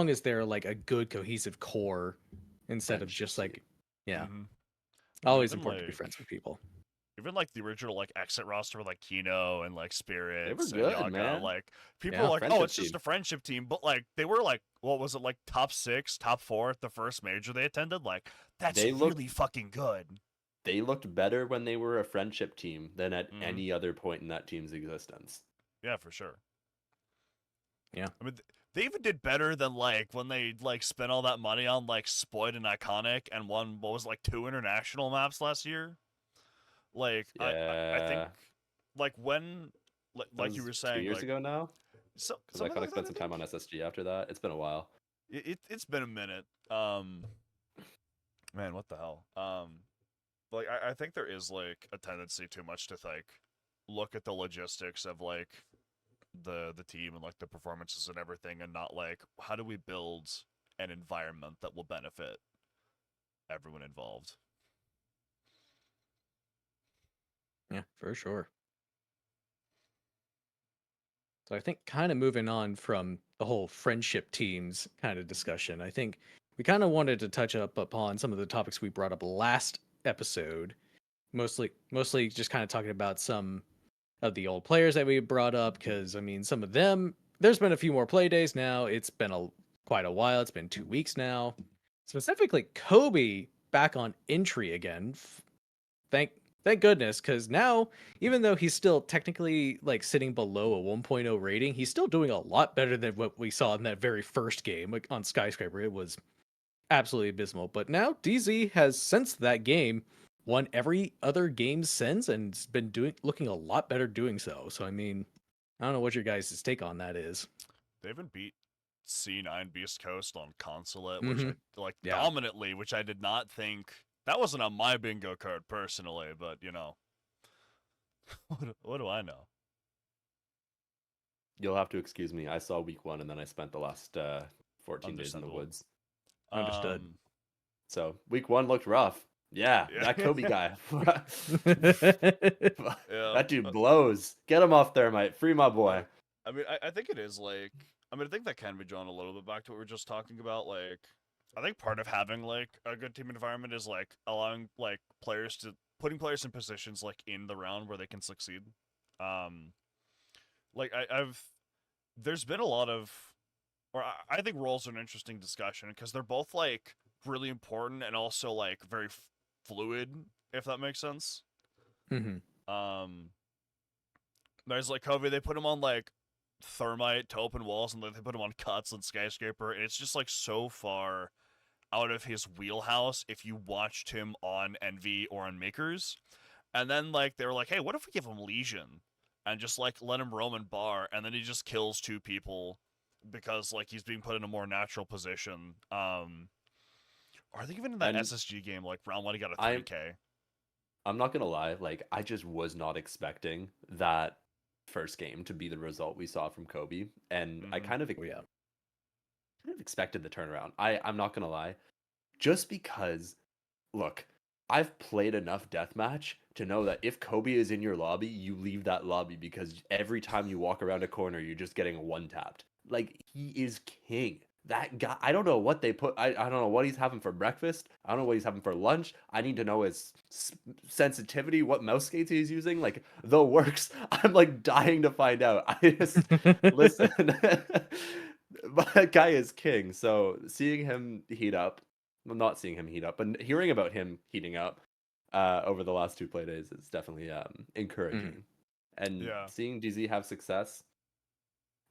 as they're like a good cohesive core instead of just Friendship like, yeah, Mhm. always even, important to be like- friends with people. Even like the original like exit roster with like Kino and like Spirits and good, Yaga, man. like people Yeah. were like, oh, Friendship it's just team. a friendship team, but like they were like, what was it, like top 6, top 4 at the first major they attended? Like that's They looked- really fucking good. They looked better when they were a friendship team than at Mhm. any other point in that team's existence. Yeah, for sure. Yeah. I mean, they even did better than like when they like spent all that money on like Spoiled and Iconic and won, what was it, like 2 international maps last year. Like I think Yeah. like when That like you was were saying 2 years like, ago now, so, because I something kind of like spent that, some I time on think? SSG after that. It's been a while. It's been a minute. Man, what the hell? Like I think there is like a tendency too much to like look at the logistics of like the team and like the performances and everything, and not like, how do we build an environment that will benefit everyone involved. Yeah, for sure. So I think kind of moving on from the whole friendship teams kind of discussion, I think we kind of wanted to touch up upon some of the topics we brought up last episode. Mostly just kind of talking about some of the old players that we brought up, because I mean, some of them, there's been a few more play days now. It's been quite a while. It's been 2 weeks now. Specifically, Kobe back on entry again. Thank goodness, because now, even though he's still technically like sitting below a 1.0 rating, he's still doing a lot better than what we saw in that very first game, like, on Skyscraper. It was absolutely abysmal. But now DZ has, since that game, won every other game since, and has been looking a lot better doing so. So I mean, I don't know what your guys' take on that is. They even beat C9 Beast Coast on Consulate, which Mhm. I like Yeah. dominantly, which I did not think that wasn't on my bingo card personally, but you know, what do I know? You'll have to excuse me. I saw week 1 and then I spent the last 14 days in the Understandable. woods. Understood. So week 1 looked rough. Yeah, Yeah. that Kobe guy. Yeah. That dude blows. Get him off Thermite. Free my boy. I mean, I think it is like, I mean, I think that can be drawn a little bit back to what we were just talking about. Like, I think part of having like a good team environment is like allowing like putting players in positions like in the round where they can succeed. Like there's been a lot of, or I think roles are an interesting discussion because they're both like really important and also like very fluid, if that makes sense. Mhm. There's like Kobe, they put him on like Thermite to open walls, and then they put him on Cuts and Skyscraper, and it's just like so far out of his wheelhouse if you watched him on Envy or on Mkers. And then like they were like, hey, what if we give him Legion and just like let him roam in bar, and then he just kills 2 people because like he's being put in a more natural position. Or I think even in that And SSG game, like round 1 he got a I'm 3K. I'm not gonna lie, like I just was not expecting that first game to be the result we saw from Kobe, and I Mhm. kind of Oh yeah. expected the turnaround. I'm not gonna lie, just because, look, I've played enough deathmatch to know that if Kobe is in your lobby, you leave that lobby because every time you walk around a corner, you're just getting one tapped. Like he is king. That guy, I don't know what they put. I don't know what he's having for breakfast. I don't know what he's having for lunch. I need to know his sensitivity, what mouse skates he's using, like the works. I'm like dying to find out. I just listen. But that guy is king. So seeing him heat up, well, not seeing him heat up, but hearing about him heating up over the last 2 play days is definitely encouraging. And Yeah. seeing DZ have success,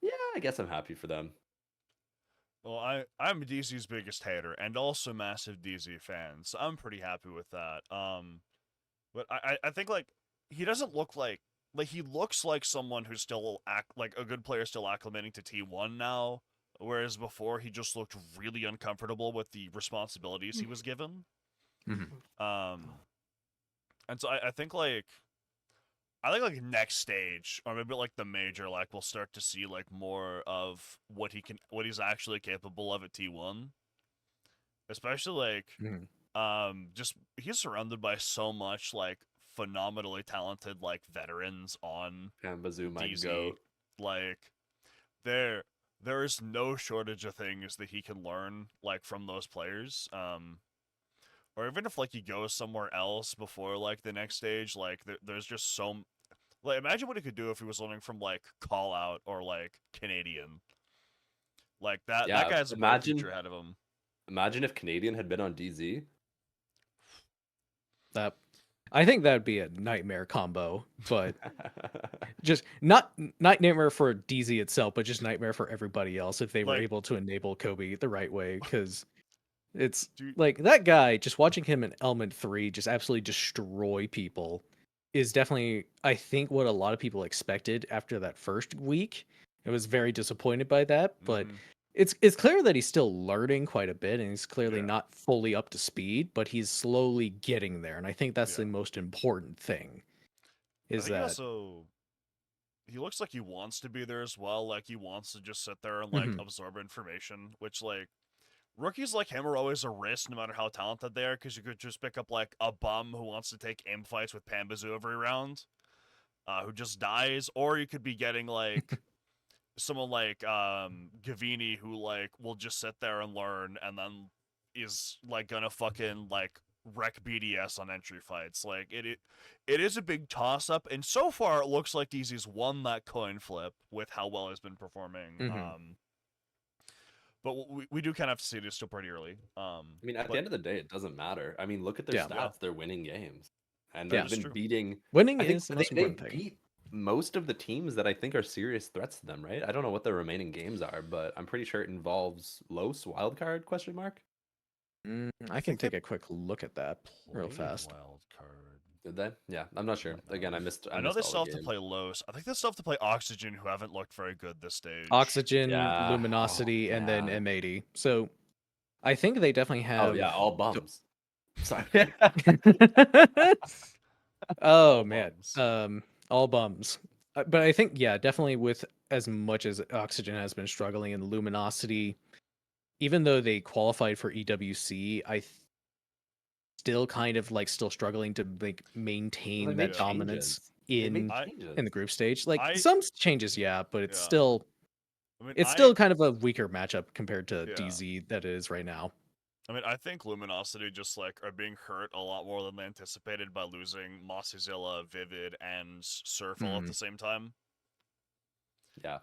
yeah, I guess I'm happy for them. Well, I'm DZ's biggest hater and also massive DZ fan, so I'm pretty happy with that. But I think like he doesn't look like he looks like someone who's still like a good player still acclimating to T1 now, whereas before he just looked really uncomfortable with the responsibilities he was given. Mhm. And so I think like next stage or maybe like the major, like we'll start to see like more of what he's actually capable of at T1, especially like Mhm. just he's surrounded by so much like phenomenally talented like veterans on Pambazoo, my DZ. goat. Like there is no shortage of things that he can learn like from those players. Or even if like he goes somewhere else before like the next stage, like there's just so like imagine what he could do if he was learning from like Call Out or like Canadian. Like that Yeah, guy's a bright future ahead of him. imagine if Canadian had been on DZ. That I think that'd be a nightmare combo, but just not nightmare for DZ itself, but just nightmare for everybody else if they were Like able to enable Kobe the right way. Because it's dude, like that guy, just watching him in Element 3 just absolutely destroy people is definitely, I think, what a lot of people expected after that first week. I was very disappointed by that, but mhm, it's clear that he's still learning quite a bit and he's clearly yeah. not fully up to speed, but he's slowly getting there. And I think that's Yeah. the most important thing. I Is think that he looks like he wants to be there as well. Like he wants to just sit there and like Mhm. absorb information, which like rookies like him are always a risk no matter how talented they are, because you could just pick up like a bum who wants to take aim fights with Pambazoo every round, who just dies, or you could be getting like someone like Gavini who like will just sit there and learn and then is like gonna fucking like wreck BDS on entry fights. Like it is a big toss up, and so far it looks like DZ's won that coin flip with how well he's been performing. Mhm. But we do kind of have to see it is still pretty early. I mean, at the But end of the day, it doesn't matter. I mean, look at their Yeah. Yeah. stats. They're winning games, and Yeah. they've That is been true. beating. Winning I think is the most they important thing. beat most of the teams that I think are serious threats to them. Right? I don't know what their remaining games are, but I'm pretty sure it involves Los wildcard question mark. I can think take they a quick look at that real played fast. Wild card. Did they? Yeah, I'm not sure. Again, I missed. I know missed they all still the have to games. play Los. I think they still have to play Oxygen, who haven't looked very good this stage. Oxygen, Yeah. Luminosity, Oh, and then man. M80. So I think they definitely have. Oh yeah, all bums. Sorry. Oh All man, bums. all bums. But I think definitely with as much as Oxygen has been struggling in Luminosity, even though they qualified for EWC, still kind of like still struggling to like maintain made that dominance They made in changes. in the group stage. Like I- some changes, but it's Yeah. still I mean, it's still kind of a weaker matchup compared to Yeah. DZ that it is right now. I mean, I think Luminosity just like are being hurt a lot more than they anticipated by losing Mossizilla, Vivid, and Surf all at the same time. Yeah.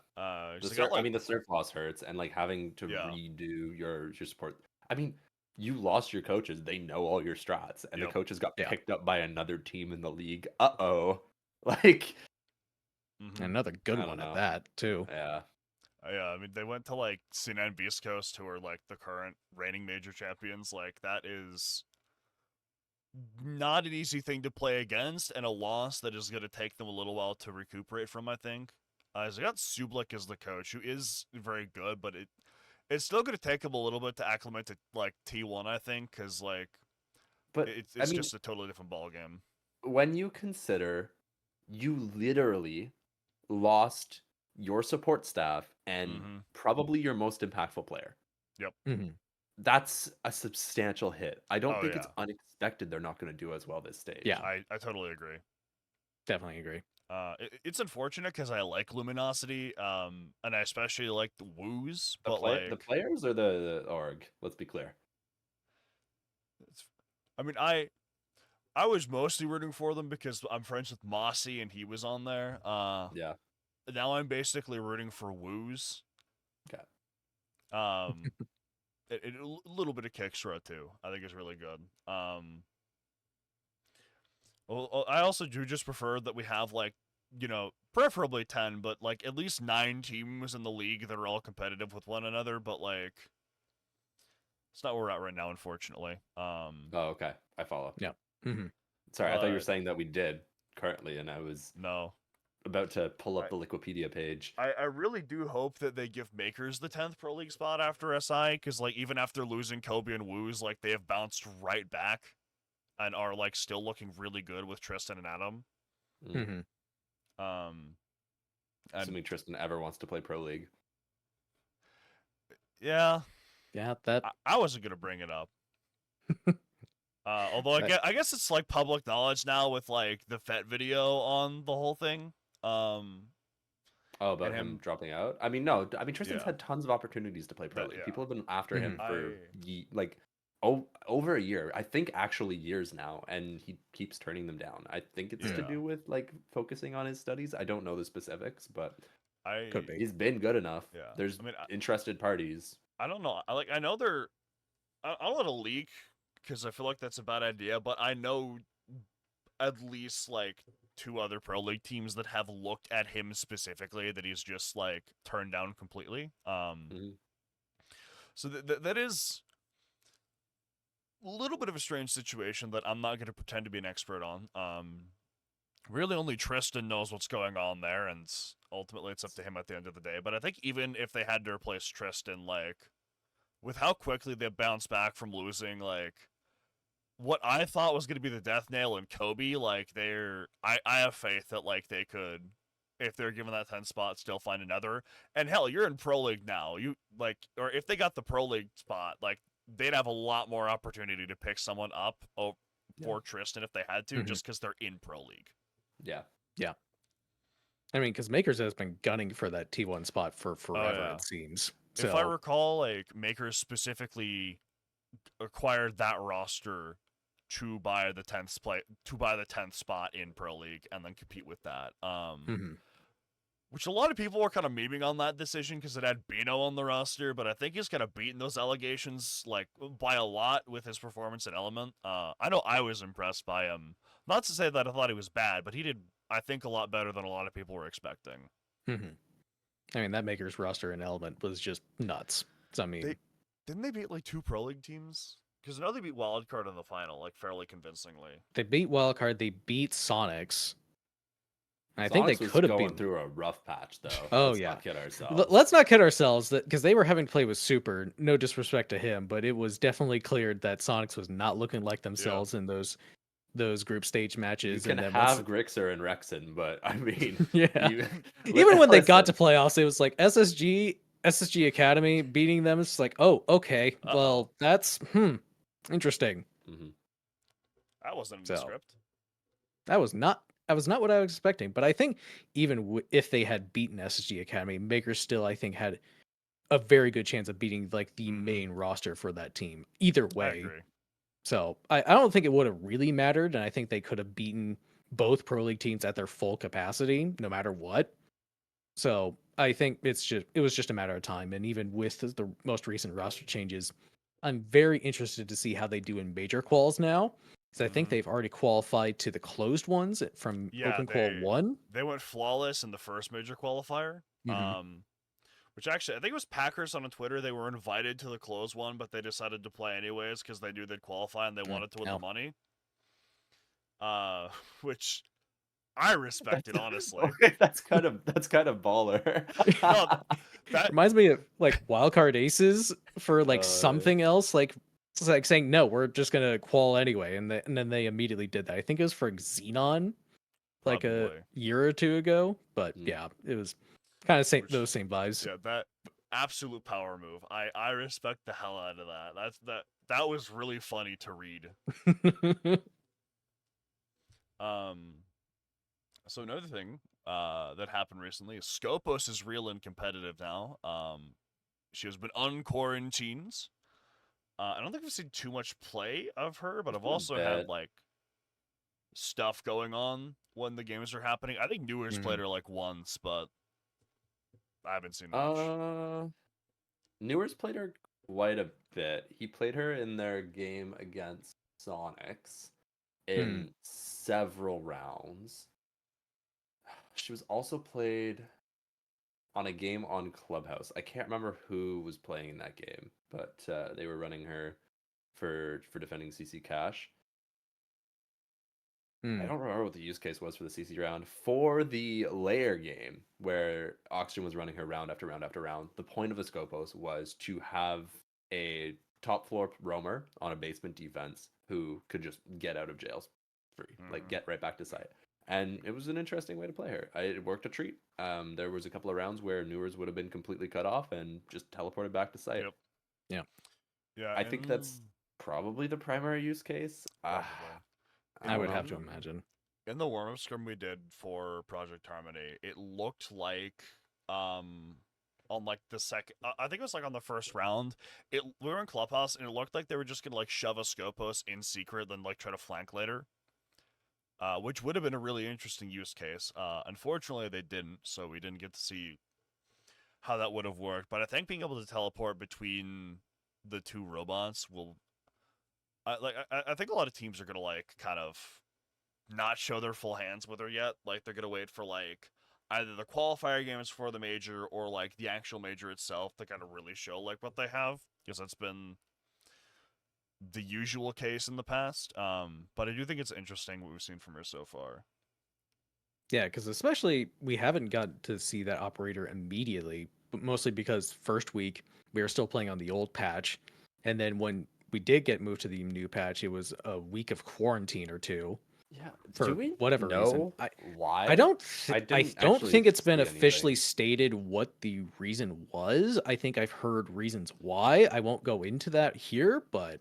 So they got, I like, mean, the surf loss hurts, and like having to Yeah. redo your support. I mean, you lost your coaches; they know all your strats, and the Yep. coaches got Yeah. picked up by another team in the league. Uh-oh, like, mhm. Another good I don't one at know. that too. yeah, Yeah, I mean, they went to like C9 Beast Coast, who are like the current reigning major champions. Like, that is not an easy thing to play against, and a loss that is going to take them a little while to recuperate from, I think. So they got Sublik as the coach, who is very good, but it's still going to take him a little bit to acclimate to like T1, I think, because like but it's I mean, just a totally different ball game. when you consider you literally lost your support staff and Mhm. probably your most impactful player. Mhm. That's a substantial hit. I don't Oh, think it's yeah. unexpected they're not going to do as well this stage. Yeah. I totally agree. Definitely agree. It's unfortunate because I like Luminosity, and I especially like the Woos, The, but the like, players or the org? Let's be clear. I mean, I was mostly rooting for them because I'm friends with Mossy and he was on there. Yeah. Now I'm basically rooting for Woos. Okay. A little bit of Kickstra too. I think is really good. Well, I also do just prefer that we have like, preferably 10, but like at least 9 teams in the league that are all competitive with one another. But like, it's not where we're at right now, unfortunately. Oh, okay. I follow. Yeah. Mhm. Sorry, I thought you were But- saying that we did currently, and I was No. about to pull up the Wikipedia page. I really do hope that they give Makers the 10th Pro League spot after SI, because like even after losing Kobe and Woos, like they have bounced right back and are like still looking really good with Tristan and Adam. Mhm. And Assuming Tristan ever wants to play Pro League. yeah, Yeah, that I wasn't gonna bring it up. Although I guess it's like public knowledge now with like the FET video on the whole thing. Oh, about And him him- dropping out? I mean, no. I mean, Tristan's Yeah. had tons of opportunities to play Pro That- League. yeah. People have been after him Mhm. for I- over a year. I think actually years now, and he keeps turning them down. I think it's to Yeah. do with like focusing on his studies. I don't know the specifics, but could be. he's been good enough. Yeah. There's I mean, interested parties. I don't know. I know they're. I don't want to leak because I feel like that's a bad idea. But I know at least like 2 other Pro League teams that have looked at him specifically that he's just like turned down completely. Mhm. So that is a little bit of a strange situation that I'm not going to pretend to be an expert on. Really, only Tristan knows what's going on there, and ultimately it's up to him at the end of the day. But I think even if they had to replace Tristan, like, with how quickly they bounced back from losing, like, what I thought was going to be the death nail in Kobe, like, I have faith that, like, they could, if they're given that 10 spot, still find another. And hell, you're in Pro League now. Or if they got the Pro League spot, like, they'd have a lot more opportunity to pick someone up for Tristan if they had to, Mhm. just because they're in Pro League. Yeah. I mean, because Makers has been gunning for that T1 spot for forever, yeah. it seems. If I So recall, like, Makers specifically acquired that roster to buy the 10th spot in Pro League and then compete with that. mhm. Which a lot of people were kind of memeing on that decision because it had Bino on the roster, but I think he's kind of beaten those allegations like by a lot with his performance in Element. I know I was impressed by him. Not to say that I thought he was bad, but he did, I think, a lot better than a lot of people were expecting. Mhm. I mean, that Makers roster in Element was just nuts. So, I mean, Didn't they beat like 2 Pro League teams? Because I know they beat Wildcard in the final, like fairly convincingly. They beat Wildcard. They beat Sonics. And I think they Sonics was could have going beaten. through a rough patch though. Oh, Let's yeah. not kid ourselves. Let's not kid ourselves because they were having to play with Super. No disrespect to him, but it was definitely cleared that Sonics was not looking like themselves in those group stage You matches. can and then have Grixer and Rexen, but I mean, yeah. you, Even when they got to listen, playoffs, it was like SSG Academy beating them. It's like, oh, okay, well, that's interesting. mhm. That wasn't in the So. script. That was not what I was expecting. But I think even if they had beaten SSG Academy, Mkers still I think had a very good chance of beating like the main roster for that team. Either I way, agree. so I don't think it would have really mattered, and I think they could have beaten both pro league teams at their full capacity, no matter what. So I think it was just a matter of time, and even with the most recent roster changes, I'm very interested to see how they do in major quals now. Because I think Mhm. they've already qualified to the closed ones from Yeah, Open Qual 1. They went flawless in the first major qualifier. Mhm. Which actually, I think it was Packers on Twitter. They were invited to the closed one, but they decided to play anyways because they knew they'd qualify and they wanted to win the money. Which I respected, honestly. Okay, that's kind of baller. No, that Reminds me of like Wildcard Aces for like Uh, something else. Like it's like saying no, we're just gonna qual anyway, and then they immediately did that. I think it was for Xenon, like a Probably. year or two ago. But Mm. yeah, it was kind of Which- those same vibes. yeah, that absolute power move. I respect the hell out of that. That was really funny to read. So another thing that happened recently is Skopos is real and competitive now. She has been unquarantined. I don't think we've seen too much play of her, but I've been a also had bit. like stuff going on when the games are happening. I think Newers played her like once, but I haven't seen much. Newers played her quite a bit. He played her in their game against Sonics in several rounds. She was also played on a game on Clubhouse. I can't remember who was playing in that game, but they were running her for defending CC Cash. I don't remember what the use case was for the CC round. For the layer game, where Oxygen was running her round after round after round, the point of the Skopos was to have a top floor roamer on a basement defense who could just get out of jail free, like get right back to site. And it was an interesting way to play her. It worked a treat. There was a couple of rounds where Newers would have been completely cut off and just teleported back to site. Yep. Yeah. I think that's probably the primary use case. Probably. I would have to imagine. In the warm-up scrim we did for Project Harmony, it looked like on like the second, I think it was like on the first round, we were in Clubhouse and it looked like they were just gonna like shove a Skopos in secret, then like try to flank later, which would have been a really interesting use case. Unfortunately, they didn't, so we didn't get to see how that would have worked. But I think being able to teleport between the two robots will. I think a lot of teams are gonna like kind of not show their full hands with her yet. Like they're gonna wait for like either the qualifier games for the major or like the actual major itself to kind of really show like what they have, because that's been the usual case in the past. But I do think it's interesting what we've seen from her so far. Yeah, because especially we haven't got to see that operator immediately, but mostly because first week we were still playing on the old patch, and then when we did get moved to the new patch, it was a week of quarantine or two. Yeah, For do we whatever reason. know why? I don't didn't think actually it's been see officially anything. stated what the reason was. I think I've heard reasons why. I won't go into that here, but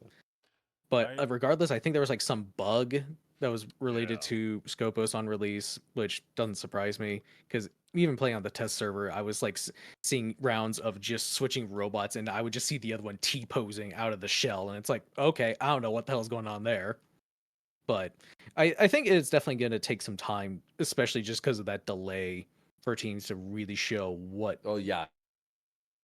regardless, I think there was like some bug that was related to Skopos on release, which doesn't surprise me because even playing on the test server, I was like seeing rounds of just switching robots, and I would just see the other one T-posing out of the shell, and it's like, okay, I don't know what the hell's going on there. But I think it's definitely going to take some time, especially just because of that delay for teams to really show what. Oh yeah,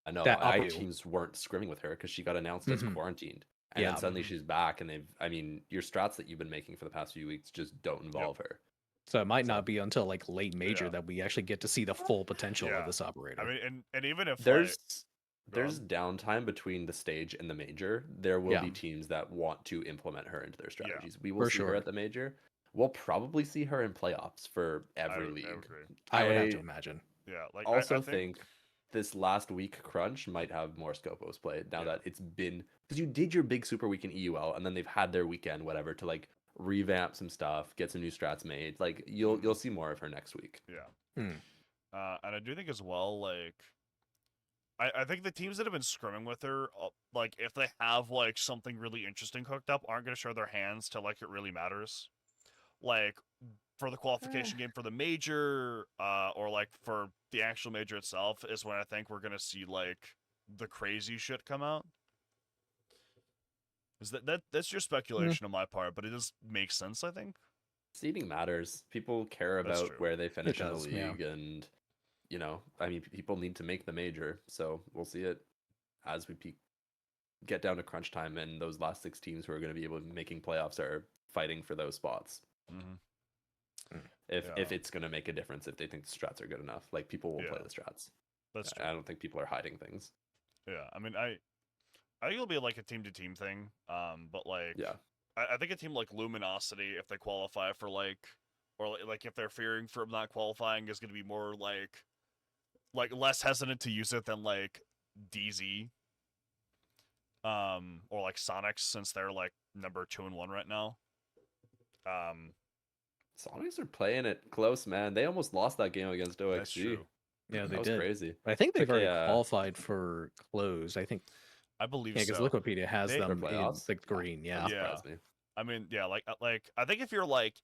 I know. That I upper- teams weren't scrimming with her because she got announced as Mhm. quarantined, and Yeah. then suddenly she's back, and I mean, your strats that you've been making for the past few weeks just don't involve her. So it might not be until like late major Yeah. that we actually get to see the full potential Yeah. of this operator. I mean, and even if like, there's downtime between the stage and the major. There will Yeah. be teams that want to implement her into their strategies. We will For see sure. her at the major. We'll probably see her in playoffs for every I league. agree. I would have to imagine. Yeah, like also I think this last week crunch might have more Skopos play now Yeah. that it's been, because you did your big super week in EUL and then they've had their weekend whatever to like revamp some stuff, get some new strats made. Like you'll see more of her next week. Yeah. Hmm. And I do think as well, like, I think the teams that have been scrimming with her, like, if they have, like, something really interesting cooked up, aren't going to show their hands till, like, it really matters. Like, for the qualification game for the major, or, like, for the actual major itself, is when I think we're going to see, like, the crazy shit come out. Is that's your speculation on my part, but it does make sense, I think. Seeding matters. People care That's about true. where they finish in the does, yeah. league, and I mean, people need to make the major, so we'll see it as we get down to crunch time, and those last 6 teams who are going to be able to be making playoffs are fighting for those spots. Mm-hmm. If Yeah. it's going to make a difference, if they think the strats are good enough, like people will play Yeah. the strats. That's true. I don't think people are hiding things. Yeah, I mean, I think it'll be like a team to team thing. But like, Yeah. I think a team like Luminosity, if they qualify for like, or like if they're fearing from not qualifying, is going to be more like less hesitant to use it than like DZ, or like Sonics, since they're like number 2 and 1 right now. Sonics are playing it close, man. They almost lost that game against OXG. That's true. Yeah, they That was did. crazy. But I think they've Took a, already qualified for close. I think I believe because so. Liquipedia has They- them in playoffs? the green. Yeah. That Yeah. surprised me. I mean, yeah, like I think if you're like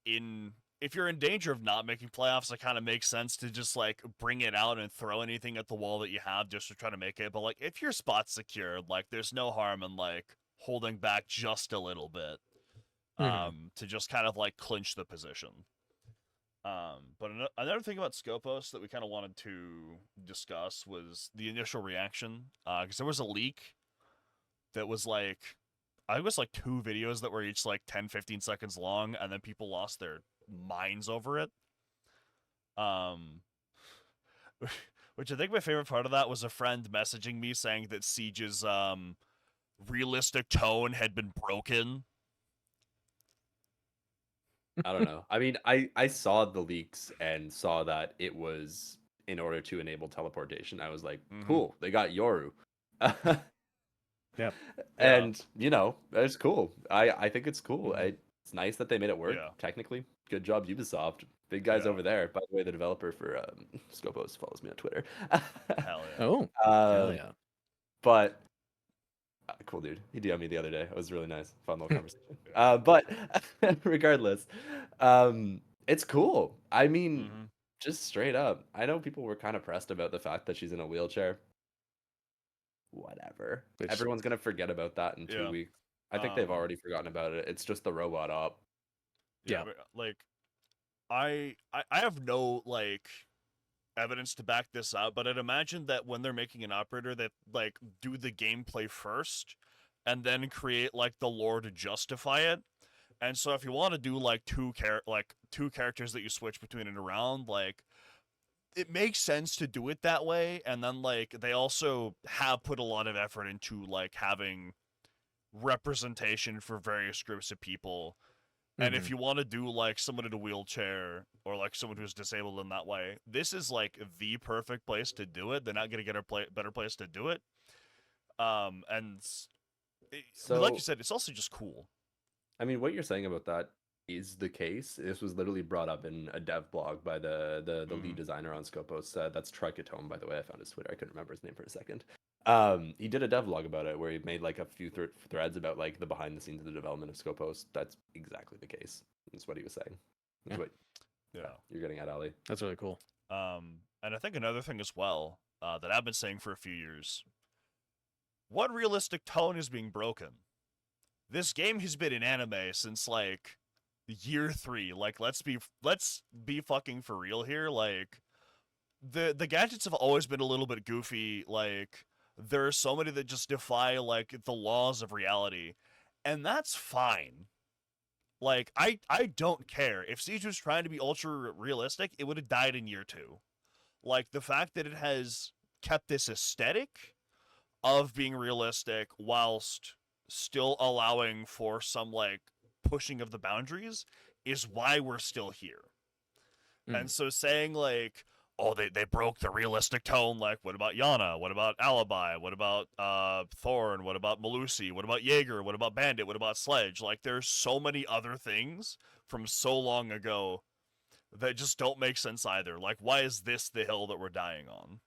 if you're in danger of not making playoffs, it kind of makes sense to just like bring it out and throw anything at the wall that you have just to try to make it. But like if your spot's secured, like there's no harm in like holding back just a little bit, to just kind of like clinch the position. But another thing about Skopos that we kind of wanted to discuss was the initial reaction, because there was a leak that was like, I think it was like 2 videos that were each like 10-15 seconds long, and then people lost their minds over it. Which I think my favorite part of that was a friend messaging me saying that Siege's realistic tone had been broken. I don't know. I mean, I saw the leaks and saw that it was in order to enable teleportation. I was like, cool, they got Yoru. Yep. And it's cool. I think it's cool. It's nice that they made it work. Yeah. Technically, good job, Ubisoft. Big guys Yeah. over there. By the way, the developer for Skopos follows me on Twitter. Hell yeah. Oh. Hell yeah. But cool dude. He DM'd me the other day. It was really nice. Fun little conversation. But regardless, it's cool. I mean, just straight up. I know people were kind of pressed about the fact that she's in a wheelchair. Whatever. Which- Everyone's gonna forget about that in 2 Yeah. weeks. I think they've already forgotten about it. It's just the robot up. Yeah. But, like, I have no like evidence to back this up, but I'd imagine that when they're making an operator, that like do the gameplay first and then create like the lore to justify it. And so if you want to do like two characters that you switch between and around, like it makes sense to do it that way. And then like they also have put a lot of effort into like having representation for various groups of people. And if you want to do like someone in a wheelchair or like someone who's disabled in that way, this is like the perfect place to do it. They're not going to get a better place to do it. Like you said, it's also just cool. I mean, what you're saying about that is the case. This was literally brought up in a dev blog by the lead designer on Skopos. That's Tricotome, by the way. I found his Twitter. I couldn't remember his name for a second. He did a dev blog about it where he made like a few threads about like the behind the scenes of the development of Skopos. That's exactly the case. That's what he was saying. That's what you're getting at, Ali. That's really cool. And I think another thing as well that I've been saying for a few years, what realistic tone is being broken? This game has been in anime since like year 3. Like let's be fucking for real here. Like the gadgets have always been a little bit goofy. Like there are so many that just defy like the laws of reality, and that's fine. Like I don't care if Siege was trying to be ultra realistic, it would have died in year 2. Like the fact that it has kept this aesthetic of being realistic whilst still allowing for some like pushing of the boundaries is why we're still here. And so saying like, oh, they broke the realistic tone, like what about Yana? What about Alibi? What about Thorn? What about Malusi? What about Jaeger? What about Bandit? What about Sledge? Like there's so many other things from so long ago that just don't make sense either. Like why is this the hill that we're dying on?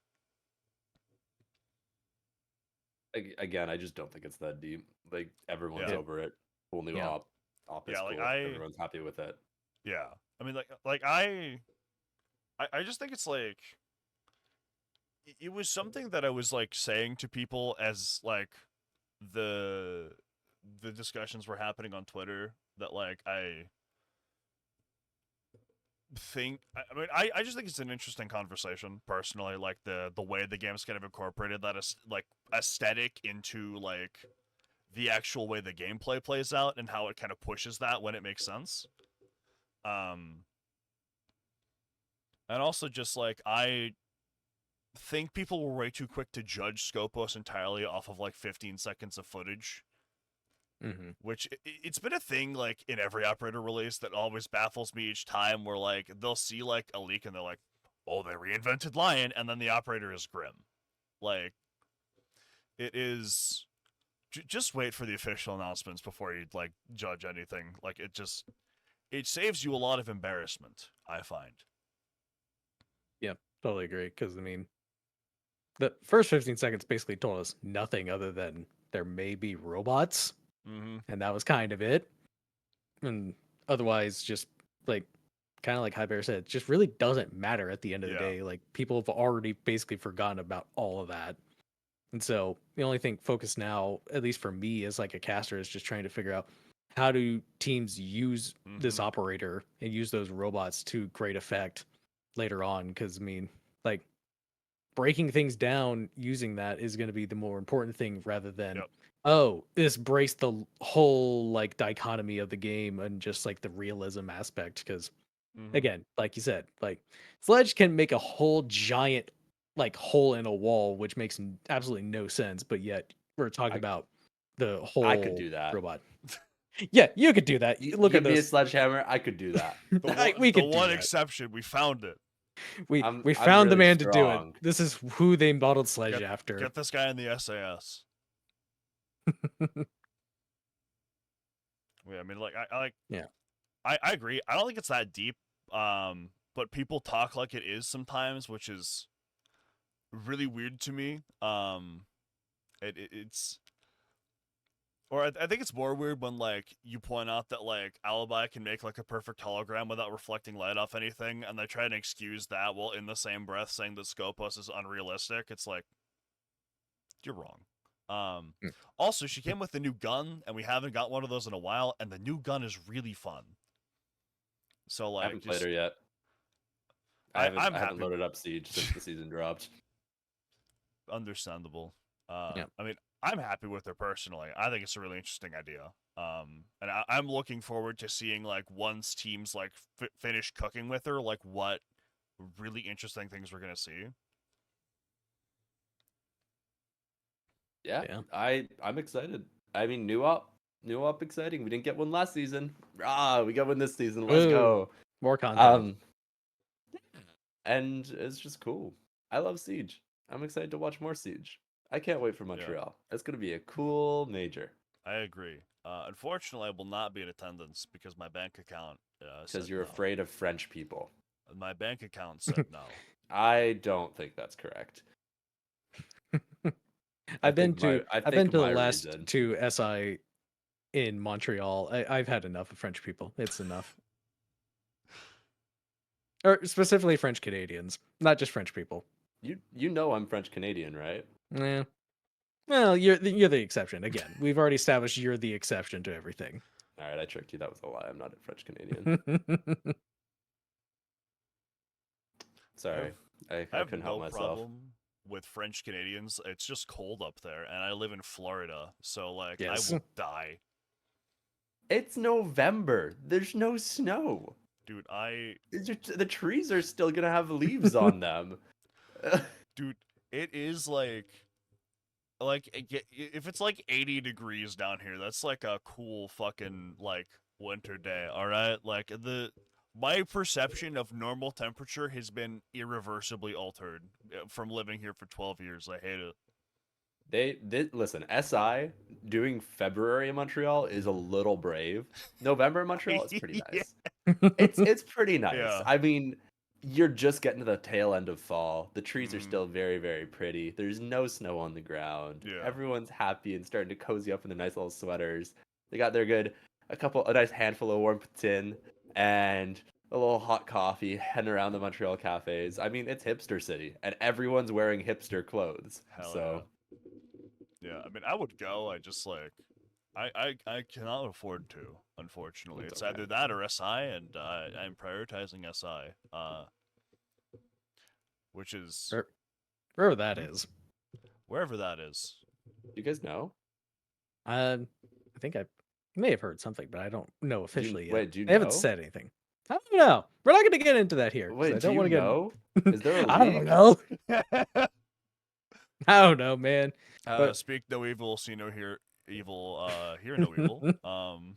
Again, I just don't think it's that deep. Like everyone's Yeah. over it. Whole new Yeah. op is Yeah, like cool. Everyone's happy with it. Yeah. I mean like I just think it's like it was something that I was like saying to people as like the discussions were happening on Twitter that like I mean I just think it's an interesting conversation personally, like the way the game's kind of incorporated that is like aesthetic into like the actual way the gameplay plays out and how it kind of pushes that when it makes sense. And also just like I think people were way too quick to judge Skopos entirely off of like 15 seconds of footage, which it's been a thing like in every operator release that always baffles me each time, where like they'll see like a leak and they're like, oh, they reinvented Lion, and then the operator is Grim. Like it is just wait for the official announcements before you like judge anything. Like it saves you a lot of embarrassment, I find. Yeah, totally agree. Because I mean, the first 15 seconds basically told us nothing other than there may be robots, and that was kind of it. And otherwise, just like kind of like Hybear said, it just really doesn't matter at the end of the day. Like people have already basically forgotten about all of that. And so the only thing focused now, at least for me as like a caster, is just trying to figure out how do teams use this operator and use those robots to great effect later on. Because I mean, like breaking things down using that is going to be the more important thing rather than oh, this breaks the whole like dichotomy of the game and just like the realism aspect. Because again, like you said, like Sledge can make a whole giant like hole in a wall, which makes absolutely no sense. But yet we're talking about the whole I could do that. robot. Yeah, you could do that. Look Give at me a this. sledgehammer. I could do that. We could the do one that. exception, we found it. We I'm found the really man to do it. strong. This is who they modeled Sledge after. Get this guy in the SAS. Yeah, I mean, like, I like. Yeah, I agree. I don't think it's that deep. But people talk like it is sometimes, which is really weird to me. It's. Or I think it's more weird when like you point out that like Alibi can make like a perfect hologram without reflecting light off anything, and they try to excuse that while in the same breath saying that Skopos is unrealistic. It's like you're wrong. Also, she came with a new gun, and we haven't got one of those in a while, and the new gun is really fun. So like, I haven't played her yet. I haven't loaded up Siege since the season dropped. Understandable. I mean, I'm happy with her personally. I think it's a really interesting idea. And I'm looking forward to seeing like once teams like finish cooking with her, like what really interesting things we're gonna see. Yeah. I'm excited. I mean, new op exciting. We didn't get one last season. We got one this season. Let's go. More content. And it's just cool. I love Siege. I'm excited to watch more Siege. I can't wait for Montreal. It's going to be a cool major. I agree. Unfortunately, I will not be in attendance because my bank account. Because you're afraid of French people. My bank account said no. I don't think that's correct. I've been to the last two SI in Montreal. I've had enough of French people. It's enough. Or specifically French Canadians, not just French people. You know I'm French Canadian, right? Yeah. Well, you're the exception. Again, we've already established you're the exception to everything. All right, I tricked you. That was a lie. I'm not a French Canadian. Sorry, I couldn't help myself. Problem with French Canadians. It's just cold up there, and I live in Florida, so like I will die. It's November. There's no snow. Dude, the trees are still gonna have leaves on them. Dude, it is like like if it's like 80 degrees down here, that's like a cool fucking like winter day. All right, like my perception of normal temperature has been irreversibly altered from living here for 12 years. I hate it. They listen. SI doing February in Montreal is a little brave. November in Montreal, it's pretty Yeah. nice. It's pretty nice. Yeah. I mean, you're just getting to the tail end of fall. The trees are Mhm. still very, very pretty. There's no snow on the ground. Yeah. Everyone's happy and starting to cozy up in their nice little sweaters. They got their a nice handful of warm poutine and a little hot coffee heading around the Montreal cafes. I mean, it's hipster city, and everyone's wearing hipster clothes. Hell So yeah. I mean, I would go. I just like, I cannot afford to. Unfortunately, It's it's okay. either that or SI, and I'm prioritizing SI. Which is Wherever that is. wherever that is. you guys know? I think I may have heard something, but I don't know officially yet. wait, do you They haven't know? said anything. I don't know. We're not going to get into that here. 'cause Wait, I do don't you want to get. know? Is there a I don't league? know. I don't know, man. But- Speak no evil, see no evil. Hear no evil.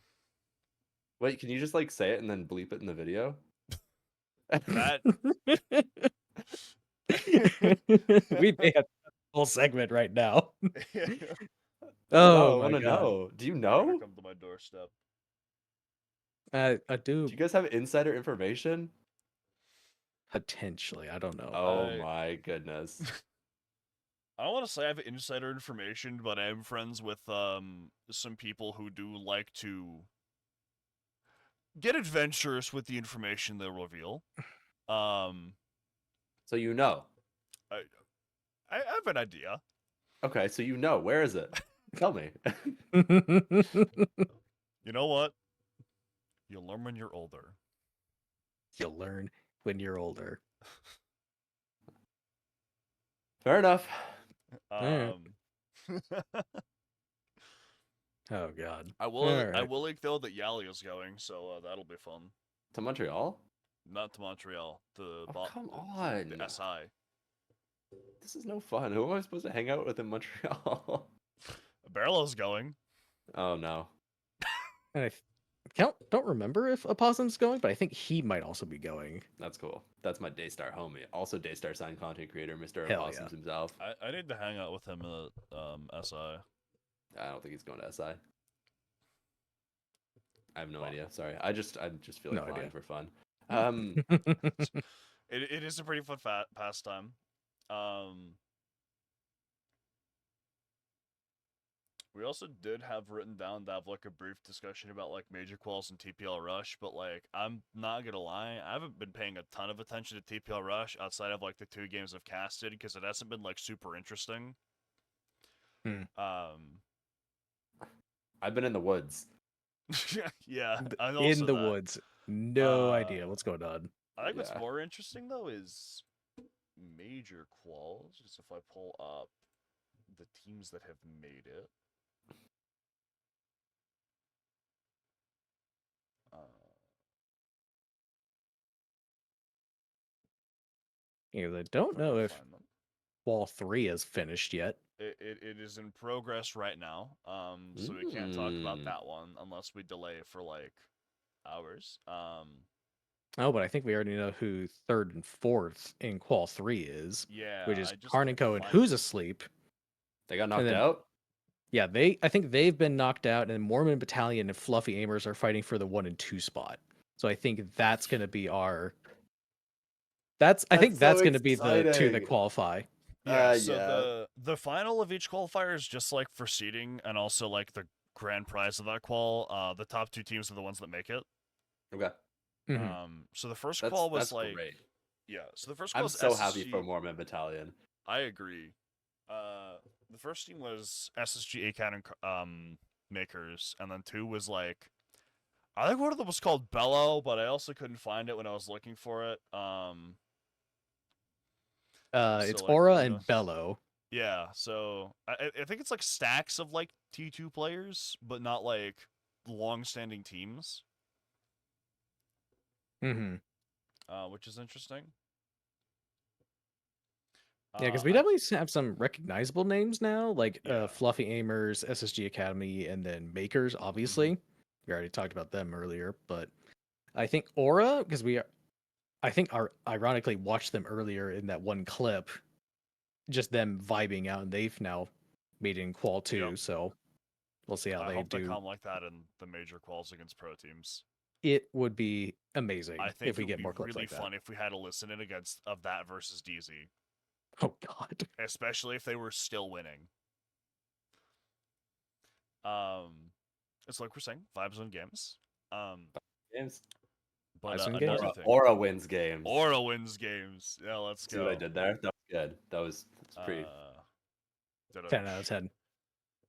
Wait, can you just like say it and then bleep it in the video? That We may have a whole segment right now. Oh, Oh I want my to god. know. Do you They're know? gonna come to my doorstep. I do Do you guys have insider information? potentially. I don't know. Oh I- my goodness. I don't want to say I have insider information, but I am friends with some people who do like to get adventurous with the information they reveal. So you know. I have an idea. Okay, so you know. Where is it? Tell me. You know what? You'll learn when you're older. You'll learn when you're older. Fair enough. Alright. Um, Oh god. I Alright. will like though that Yali is going, so that'll be fun. To Montreal? Not to Montreal. Oh, The come the on. SI. This is no fun. Who am I supposed to hang out with in Montreal? Barrel's going. Oh no. And don't remember if Opossum's going, but I think he might also be going. That's cool. That's my Daystar homie. Also Daystar signed content creator, Mr. Hell Opossums yeah. himself. I need to hang out with him at SI. I don't think he's going to SI. I have no idea. Sorry. I just feel like No flying idea. for fun. It is a pretty fun pastime. We also did have written down to have like a brief discussion about like major quals and TPL Rush, but like I'm not gonna lie, I haven't been paying a ton of attention to TPL Rush outside of like the 2 games I've casted because it hasn't been like super interesting. Hmm. I've been in the woods. Yeah, I'm In also the that. woods. No idea what's going on. I think what's Yeah. more interesting though is major quals. Just if I pull up the teams that have made it. Because I don't know if Find them. Wall 3 is finished yet. It is in progress right now. So we can't talk about Mm. that one unless we delay it for like hours. Oh, but I think we already know who 3rd and 4th in Qual 3 is, Yeah, which is I just can't Carnico and find Who's it. Asleep. They got knocked then- out? Yeah, I think they've been knocked out, and Mormon Battalion and Fluffy Aimers are fighting for the 1 and 2 spot. So I think that's going to be our. I think That's that's so going to be the 2 that exciting. qualify. Yeah, Yeah. so the final of each qualifier is just like for seeding and also like the grand prize of that qual. The top 2 teams are the ones that make it. Okay. Mhm. So the first That's qual was that's like great. yeah, so the first qual I'm was so happy SSG. for Mormon Battalion. I agree. The first team was SSG, ACAT, and Mkers, and then 2 was like, I think one of them was called Bello, but I also couldn't find it when I was looking for it. It's like, Aura you and know, Bello. yeah. So I think it's like stacks of like T2 players, but not like long-standing teams, Hmm. which is interesting. Yeah, because we I- definitely have some recognizable names now, like Yeah. Fluffy Aimers, SSG Academy, and then Makers. Obviously, we already talked about them earlier, but I think Aura, because I think ironically watched them earlier in that one clip, just them vibing out, and they've now made it in Qual too. Yep. So we'll see how I they hope they do. come like that in the major quals against pro teams. It would be amazing I think if we it would get be more clips really like fun that. if we had a listen in against of that versus DZ, Oh God. especially if they were still winning. It's like we're saying, vibes on games. Games. But Vibes on games. another Aura, thing, Aura wins games. Aura wins games. Yeah, let's See go. what I did there? That was good. That's pretty. Da-da. 10 out of 10.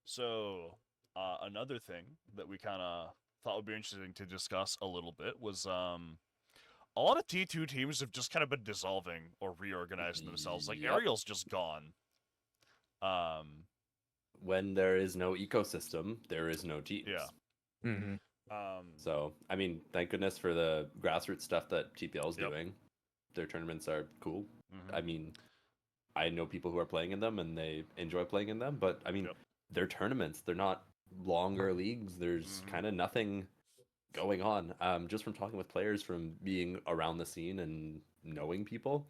So, another thing that we kind of thought would be interesting to discuss a little bit was a lot of T2 teams have just kind of been dissolving or reorganizing themselves. Like Yep. Ariel's just gone. When there is no ecosystem, there is no teams. Yeah. Mm-hmm. So, I mean, thank goodness for the grassroots stuff that TPL is Yep. doing. Their tournaments are cool. Mhm. I mean, I know people who are playing in them and they enjoy playing in them, but I mean, Yep. they're tournaments. They're not longer leagues. There's Mhm. kind of nothing going on. Just from talking with players, from being around the scene and knowing people,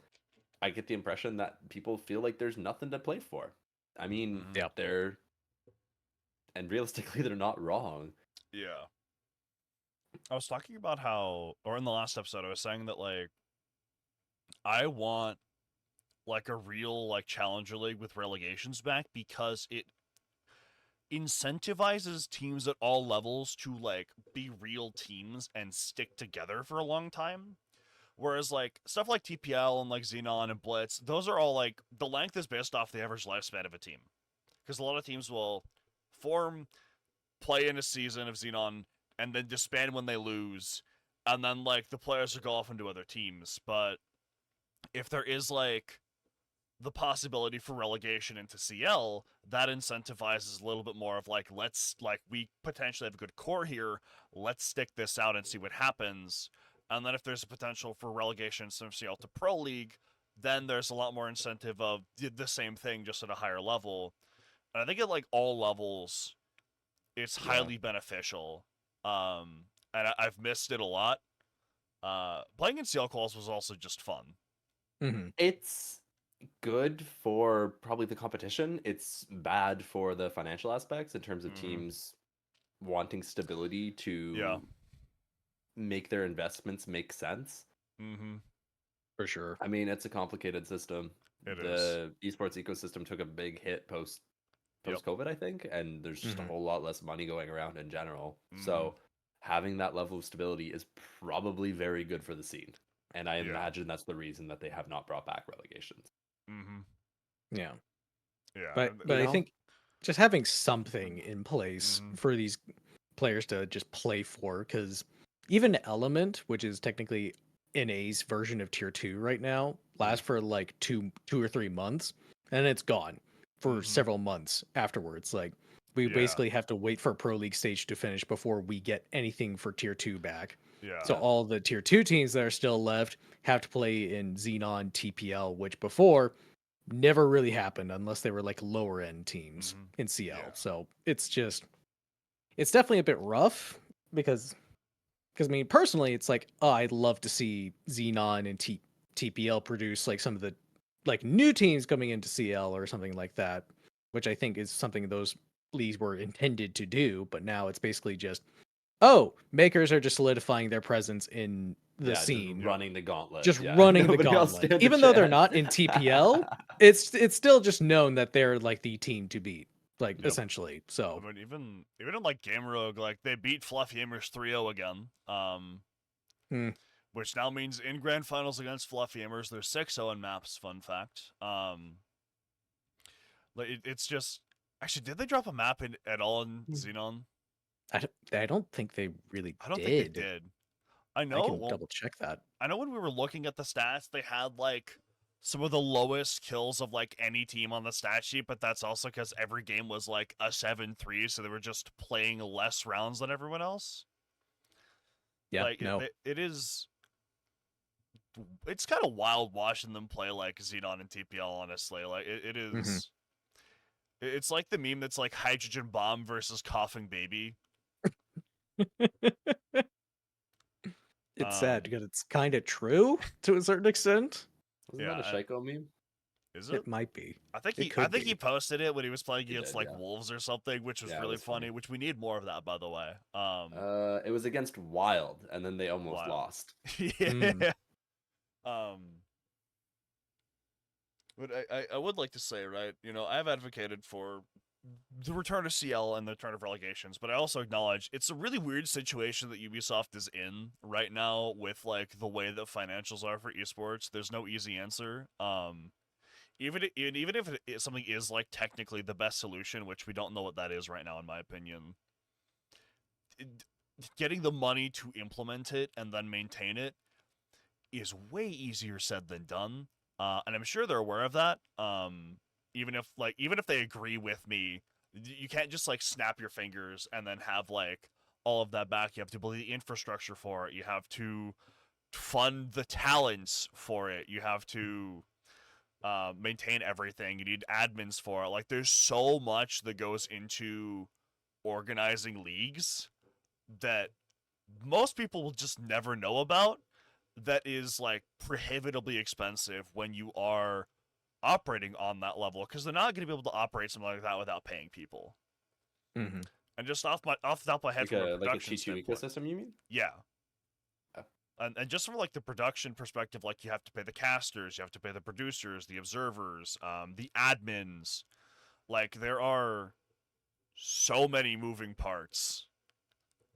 I get the impression that people feel like there's nothing to play for. I mean, Mhm. Yeah. they're, and realistically, they're not wrong. Yeah. I was talking about how, or in the last episode, I was saying that, like, I want, like, a real, like, challenger league with relegations back because it incentivizes teams at all levels to, like, be real teams and stick together for a long time. Whereas, like, stuff like TPL and, like, Xenon and Blitz, those are all, like, the length is based off the average lifespan of a team. Because a lot of teams will form, play in a season of Xenon, and then disband when they lose, and then, like, the players will go off into other teams. But if there is, like, the possibility for relegation into CL, that incentivizes a little bit more of, like, let's, like, we potentially have a good core here, let's stick this out and see what happens. And then if there's a potential for relegation from CL to Pro League, then there's a lot more incentive of the same thing, just at a higher level. And I think at, like, all levels, it's Yeah. highly beneficial. And I've missed it a lot. Playing in CL calls was also just fun. Mm-hmm. It's good for probably the competition. It's bad for the financial aspects in terms of Mhm. teams wanting stability to Yeah. make their investments make sense. Mm-hmm. For sure. I mean, it's a complicated system. It The esports ecosystem took a big hit post Yep. COVID, I think, and there's just a Mhm. whole lot less money going around in general. Mhm. So having that level of stability is probably very good for the scene. And I Yeah. imagine that's the reason that they have not brought back relegations. Mm-hmm. Yeah. Yeah. But and- but I know? think just having something in place Mhm. for these players to just play for, because even Element, which is technically NA's version of Tier 2 right now, lasts for like two or 3 months, and it's gone for Mhm. several months afterwards. Like we Yeah. basically have to wait for Pro League stage to finish before we get anything for Tier 2 back. yeah. So all the Tier 2 teams that are still left have to play in Xenon TPL, which before never really happened unless they were like lower end teams Mhm. in CL. Yeah. So it's definitely a bit rough because I mean personally it's like, oh, I'd love to see Xenon and TPL produce like some of the like new teams coming into CL or something like that, which I think is something those leagues were intended to do, but now it's basically just, oh, makers are just solidifying their presence in the Yeah, just scene, running the gauntlet. just Yeah. running the Nobody else gauntlet. stands a Even though they're chance. not in TPL, it's still just known that they're like the team to beat, like Yep. essentially. I So mean, even in, like, Game Rogue, like, they beat Fluffy Aimers 3-0 again. Hmm. Which now means in grand finals against Fluffy Aimers, they're 6-0 in maps. Fun fact. Like, it's just, actually, did they drop a map at all in Xenon? I don't think they really I don't did. think they did. I I know. can Well, double check that. I know when we were looking at the stats, they had, like, some of the lowest kills of, like, any team on the stat sheet, but that's also because every game was, like, a 7-3, so they were just playing less rounds than everyone else. Yeah, Like, no. it is it's kind of wild watching them play like Xenon and TPL. Honestly, like it is. Mhm. It's like the meme that's like hydrogen bomb versus coughing baby. It's sad Um, because it's kind of true to a certain extent. Wasn't Yeah, that a Shaiko meme? Is it? It might be. I think it he could he be. posted it when he was playing He against did, like yeah. Wolves or something, which was Yeah, it really was funny. funny. Which we need more of that, by the way. It was against Wild, and then they almost Wild. lost. Yeah. Um. But I would like to say, right, I've advocated for the return of CL and the return of relegations, but I also acknowledge it's a really weird situation that Ubisoft is in right now with like the way that financials are for esports. There's no easy answer. Even if something is like technically the best solution, which we don't know what that is right now, in my opinion, getting the money to implement it and then maintain it is way easier said than done. And I'm sure they're aware of that. Even if they agree with me, you can't just like snap your fingers and then have like all of that back. You have to build the infrastructure for it. You have to fund the talents for it. You have to maintain everything. You need admins for it. Like there's so much that goes into organizing leagues that most people will just never know about, that is like prohibitively expensive when you are operating on that level, because they're not going to be able to operate something like that without paying people. Mm-hmm. And just off the top of my head, Like from a a production T2 standpoint, ecosystem, you mean? yeah. Oh. And just from like the production perspective, like you have to pay the casters, you have to pay the producers, the observers, the admins. Like there are so many moving parts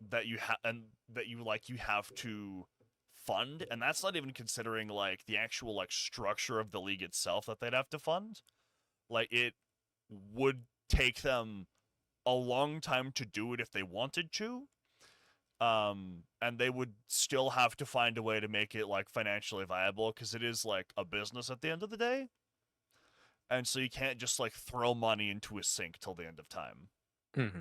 that you have to fund, and that's not even considering like the actual like structure of the league itself that they'd have to fund. Like it would take them a long time to do it if they wanted to. And they would still have to find a way to make it like financially viable, because it is like a business at the end of the day. And so you can't just like throw money into a sink till the end of time. Mm-hmm.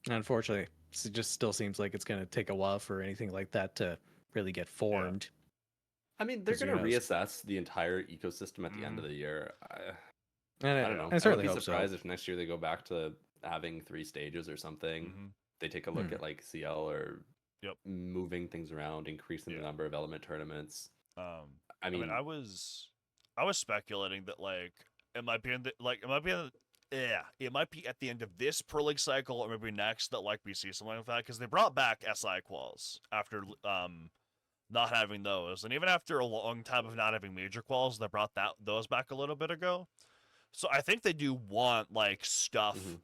Unfortunately, it just still seems like it's going to take a while for anything like that to really get formed. I mean, they're 'Cause who going to knows? reassess the entire ecosystem at the end of the year. And I don't know. I I certainly would be hope so. surprised if next year they go back to having 3 stages or something. Mm-hmm. They take a look Hmm. at like CL or Yep. moving things around, increasing the Yeah. number of element tournaments. I mean, I was speculating that like it might be it might be at the end of this Pro League cycle, or maybe next, that like we see something like that, because they brought back SI quals after not having those, and even after a long time of not having major quals, they brought those back a little bit ago. So I think they do want like stuff Mhm.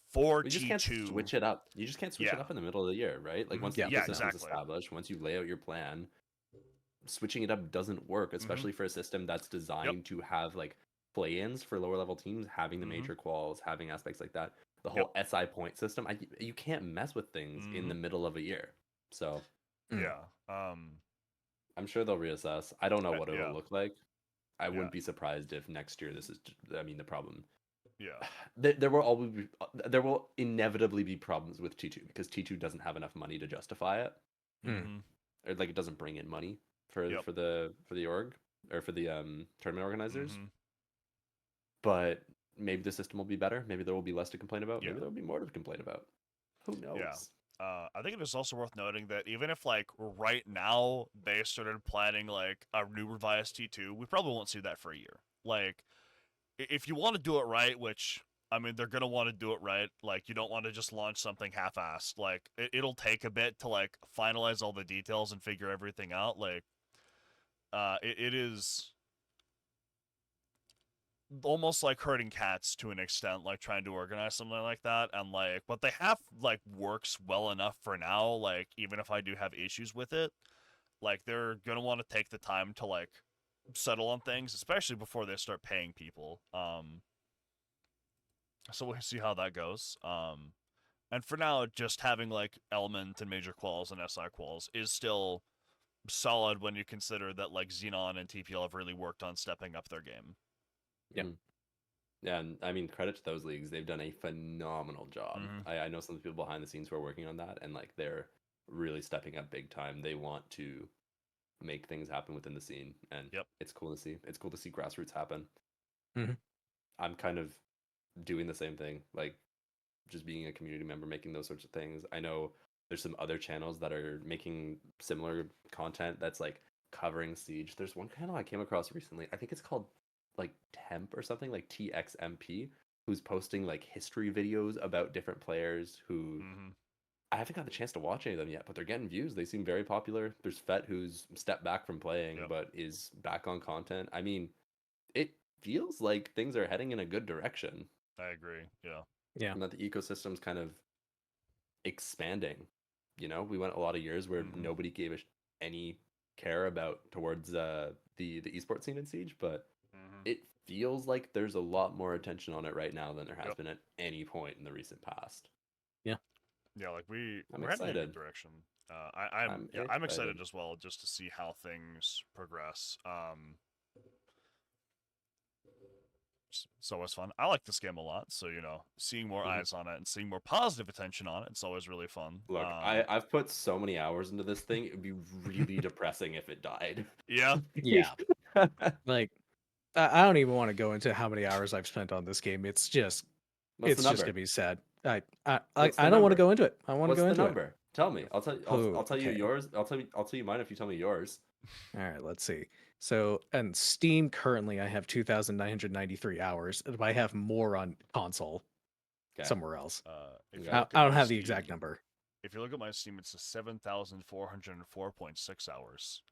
for You just T2. can't switch it up. You just can't switch it Yeah. up in the middle of the year, right? Like Mhm. once Yeah. the Yeah, ecosystem's exactly. established, once you lay out your plan, switching it up doesn't work, especially for a system that's designed to have like play-ins for lower level teams, having the Mhm. major quals, having aspects like that. The whole SI point system, you can't mess with things in the middle of a year. So Yeah. I'm sure they'll reassess. I don't know what it'll Yeah. look like. I Yeah. wouldn't be surprised if next year this is. I mean, the problem. Yeah. There will always be, there will inevitably be problems with T2 because T2 doesn't have enough money to justify it, Mm-hmm. or like it doesn't bring in money for Yep. for the org or for the tournament organizers. Mm-hmm. But maybe the system will be better. Maybe there will be less to complain about. Yeah. Maybe there will be more to complain about. Who knows? Yeah. I think it is also worth noting that even if like right now they started planning like a new revised T2, we probably won't see that for a year. Like if you want to do it right, which I mean they're gonna want to do it right, like you don't want to just launch something half-assed. Like it'll take a bit to like finalize all the details and figure everything out. Like it is almost like herding cats to an extent, like trying to organize something like that, and like what they have like works well enough for now. Like even if I do have issues with it, like they're gonna want to take the time to like settle on things, especially before they start paying people. So we'll see how that goes. And for now, just having like element and major quals and SI quals is still solid when you consider that like Xenon and TPL have really worked on stepping up their game. Yeah. Yeah, and I mean, credit to those leagues. They've done a phenomenal job. Mhm. I know some of the people behind the scenes who are working on that, and like they're really stepping up big time. They want to make things happen within the scene, and Yep. it's cool to see. It's cool to see grassroots happen. Mhm. I'm kind of doing the same thing, like just being a community member, making those sorts of things. I know there's some other channels that are making similar content that's like covering Siege. There's one channel I came across recently. I think it's called like Temp or something, like TXMP, who's posting like history videos about different players who Hmm. I haven't got the chance to watch any of them yet, but they're getting views. They seem very popular. There's Fett, who's stepped back from playing Yep. but is back on content. I mean, it feels like things are heading in a good direction, I agree. Yeah. Yeah. and that the ecosystem's kind of expanding. You know, we went a lot of years where Mhm. nobody gave any care about towards the esports scene in Siege, but Hmm. it feels like there's a lot more attention on it right now than there has Yep. been at any point in the recent past. Yeah, like I'm we're heading in a good excited. direction. I'm I'm excited excited. as well, just to see how things progress. It's always fun. I like this game a lot, so seeing more Mhm. eyes on it and seeing more positive attention on it, it's always really fun. Look, I've put so many hours into this thing. It'd be really depressing if it died. Yeah, Yeah. Like, I don't even want to go into how many hours I've spent on this game. It's just What's the just number? gonna be sad. I What's the I don't want to number? go into it. I want to What's go the into it. number? Tell me. I'll tell you. Oh, I'll tell you okay. yours. I'll tell you mine if you tell me yours. All right, let's see. So, on Steam currently, I have 2,993 hours. But I have more on console Okay. somewhere else. if you Okay. look I at don't my have the exact Steam- number. If you look at my Steam, it's a 7,404.6 hours.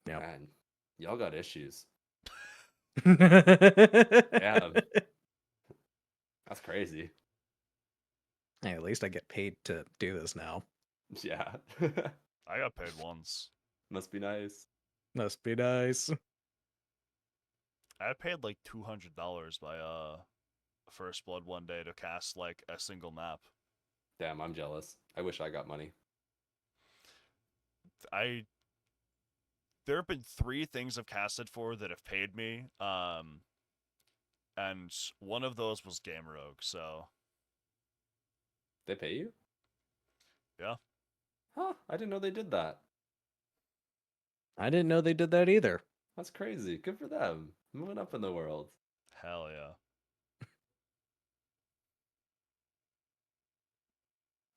Yep. Man, y'all got issues. Yeah. That's crazy. Hey, at least I get paid to do this now. Yeah. I got paid once. Must be nice. Must be nice. I paid like $200 by First Blood one day to cast like a single map. Damn, I'm jealous. I wish I got money. There have been 3 things I've casted for that have paid me. And one of those was Game Rogue, so They pay you? yeah. Huh, I didn't know they did that. I didn't know they did that either. That's crazy. Good for them. Moving up in the world. Hell yeah.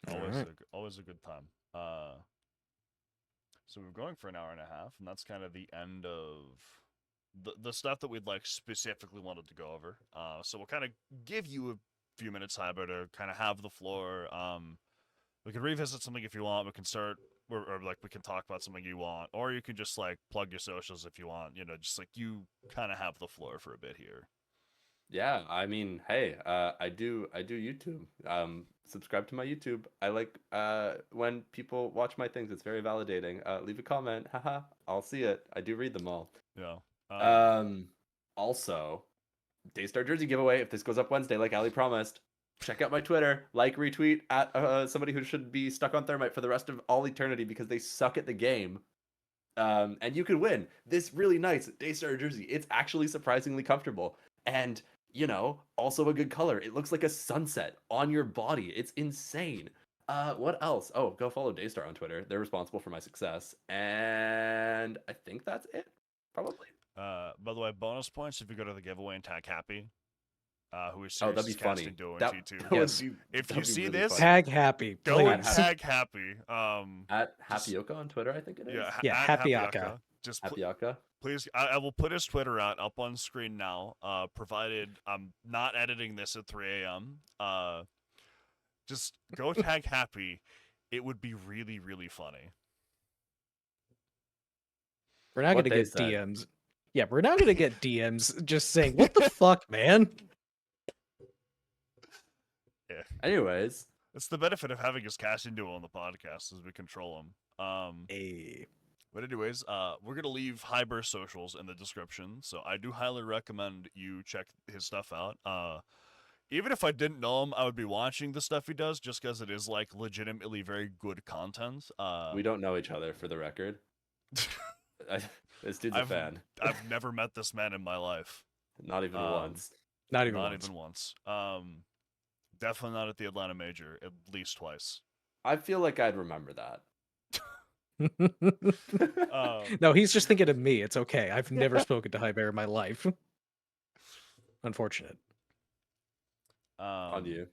Alright. Always a good time. So we're going for an hour and a half, and that's kind of the end of the stuff that we'd like specifically wanted to go over. So we'll kind of give you a few minutes, Hybear, to kind of have the floor. We can revisit something if you want. We can start, or like we can talk about something you want, or you can just like plug your socials if you want. Just like you kind of have the floor for a bit here. Yeah, I mean, hey, I do YouTube. Subscribe to my YouTube. I like when people watch my things. It's very validating. Leave a comment. Haha, I'll see it. I do read them all. Yeah. Also, Daystar jersey giveaway. If this goes up Wednesday, like Ali promised, check out my Twitter. Like, retweet at somebody who should be stuck on Thermite for the rest of all eternity because they suck at the game. And you can win this really nice Daystar jersey. It's actually surprisingly comfortable. And also a good color. It looks like a sunset on your body. It's insane. What else? Oh, go follow Daystar on Twitter. They're responsible for my success. And I think that's it. Probably. By the way, bonus points if you go to the giveaway and tag Happi, who is Oh, that'd serious be funny. casting duo in That, T2. that would Yes. be- If that'd you be see really this, funny. Tag Happy, Go please. and tag Happi. At just- Happyoka on Twitter, I think it is. Yeah, Yeah, at Happyaka. Just Happyoka. please, I will put his Twitter up on screen now. Provided I'm not editing this at 3 a.m. Just go tag Happi. It would be really, really funny. We're not What gonna they get said. DMs. Yeah, we're not gonna get DMs just saying, "What the fuck, man?" Anyways, It's the benefit of having his casting duo on the podcast as we control him. Hey. But anyways, we're gonna leave Hybear socials in the description, so I do highly recommend you check his stuff out. Even if I didn't know him, I would be watching the stuff he does just because it is like legitimately very good content. we don't know each other for the record. This dude's a fan. I've never met this man in my life. Not even once. Not even Not once. even once. Definitely not at the Atlanta Major, at least twice. I feel like I'd remember that. No, he's just thinking of me. It's okay. I've never spoken to Hybear in my life. Unfortunate. On you.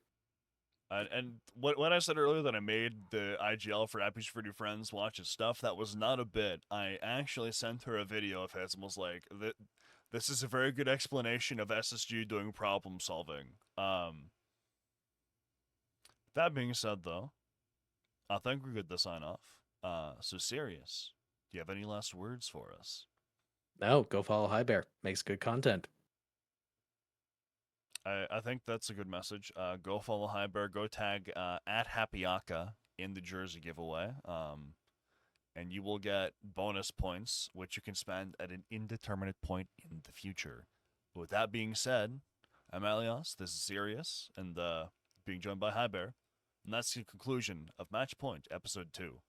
And when I said earlier that I made the IGL for Happy's for New Friends watch his stuff, that was not a bit. I actually sent her a video of his and was like, this is a very good explanation of SSG doing problem solving. That being said, though, I think we're good to sign off. So Sirius, do you have any last words for us? No, go follow Hybear. Makes good content. I think that's a good message. Go follow Hybear. Go tag at Happiaka in the jersey giveaway. And you will get bonus points, which you can spend at an indeterminate point in the future. But with that being said, I'm Aliossz. This is Sirius, and being joined by Hybear. And that's the conclusion of Match Point, Episode 2.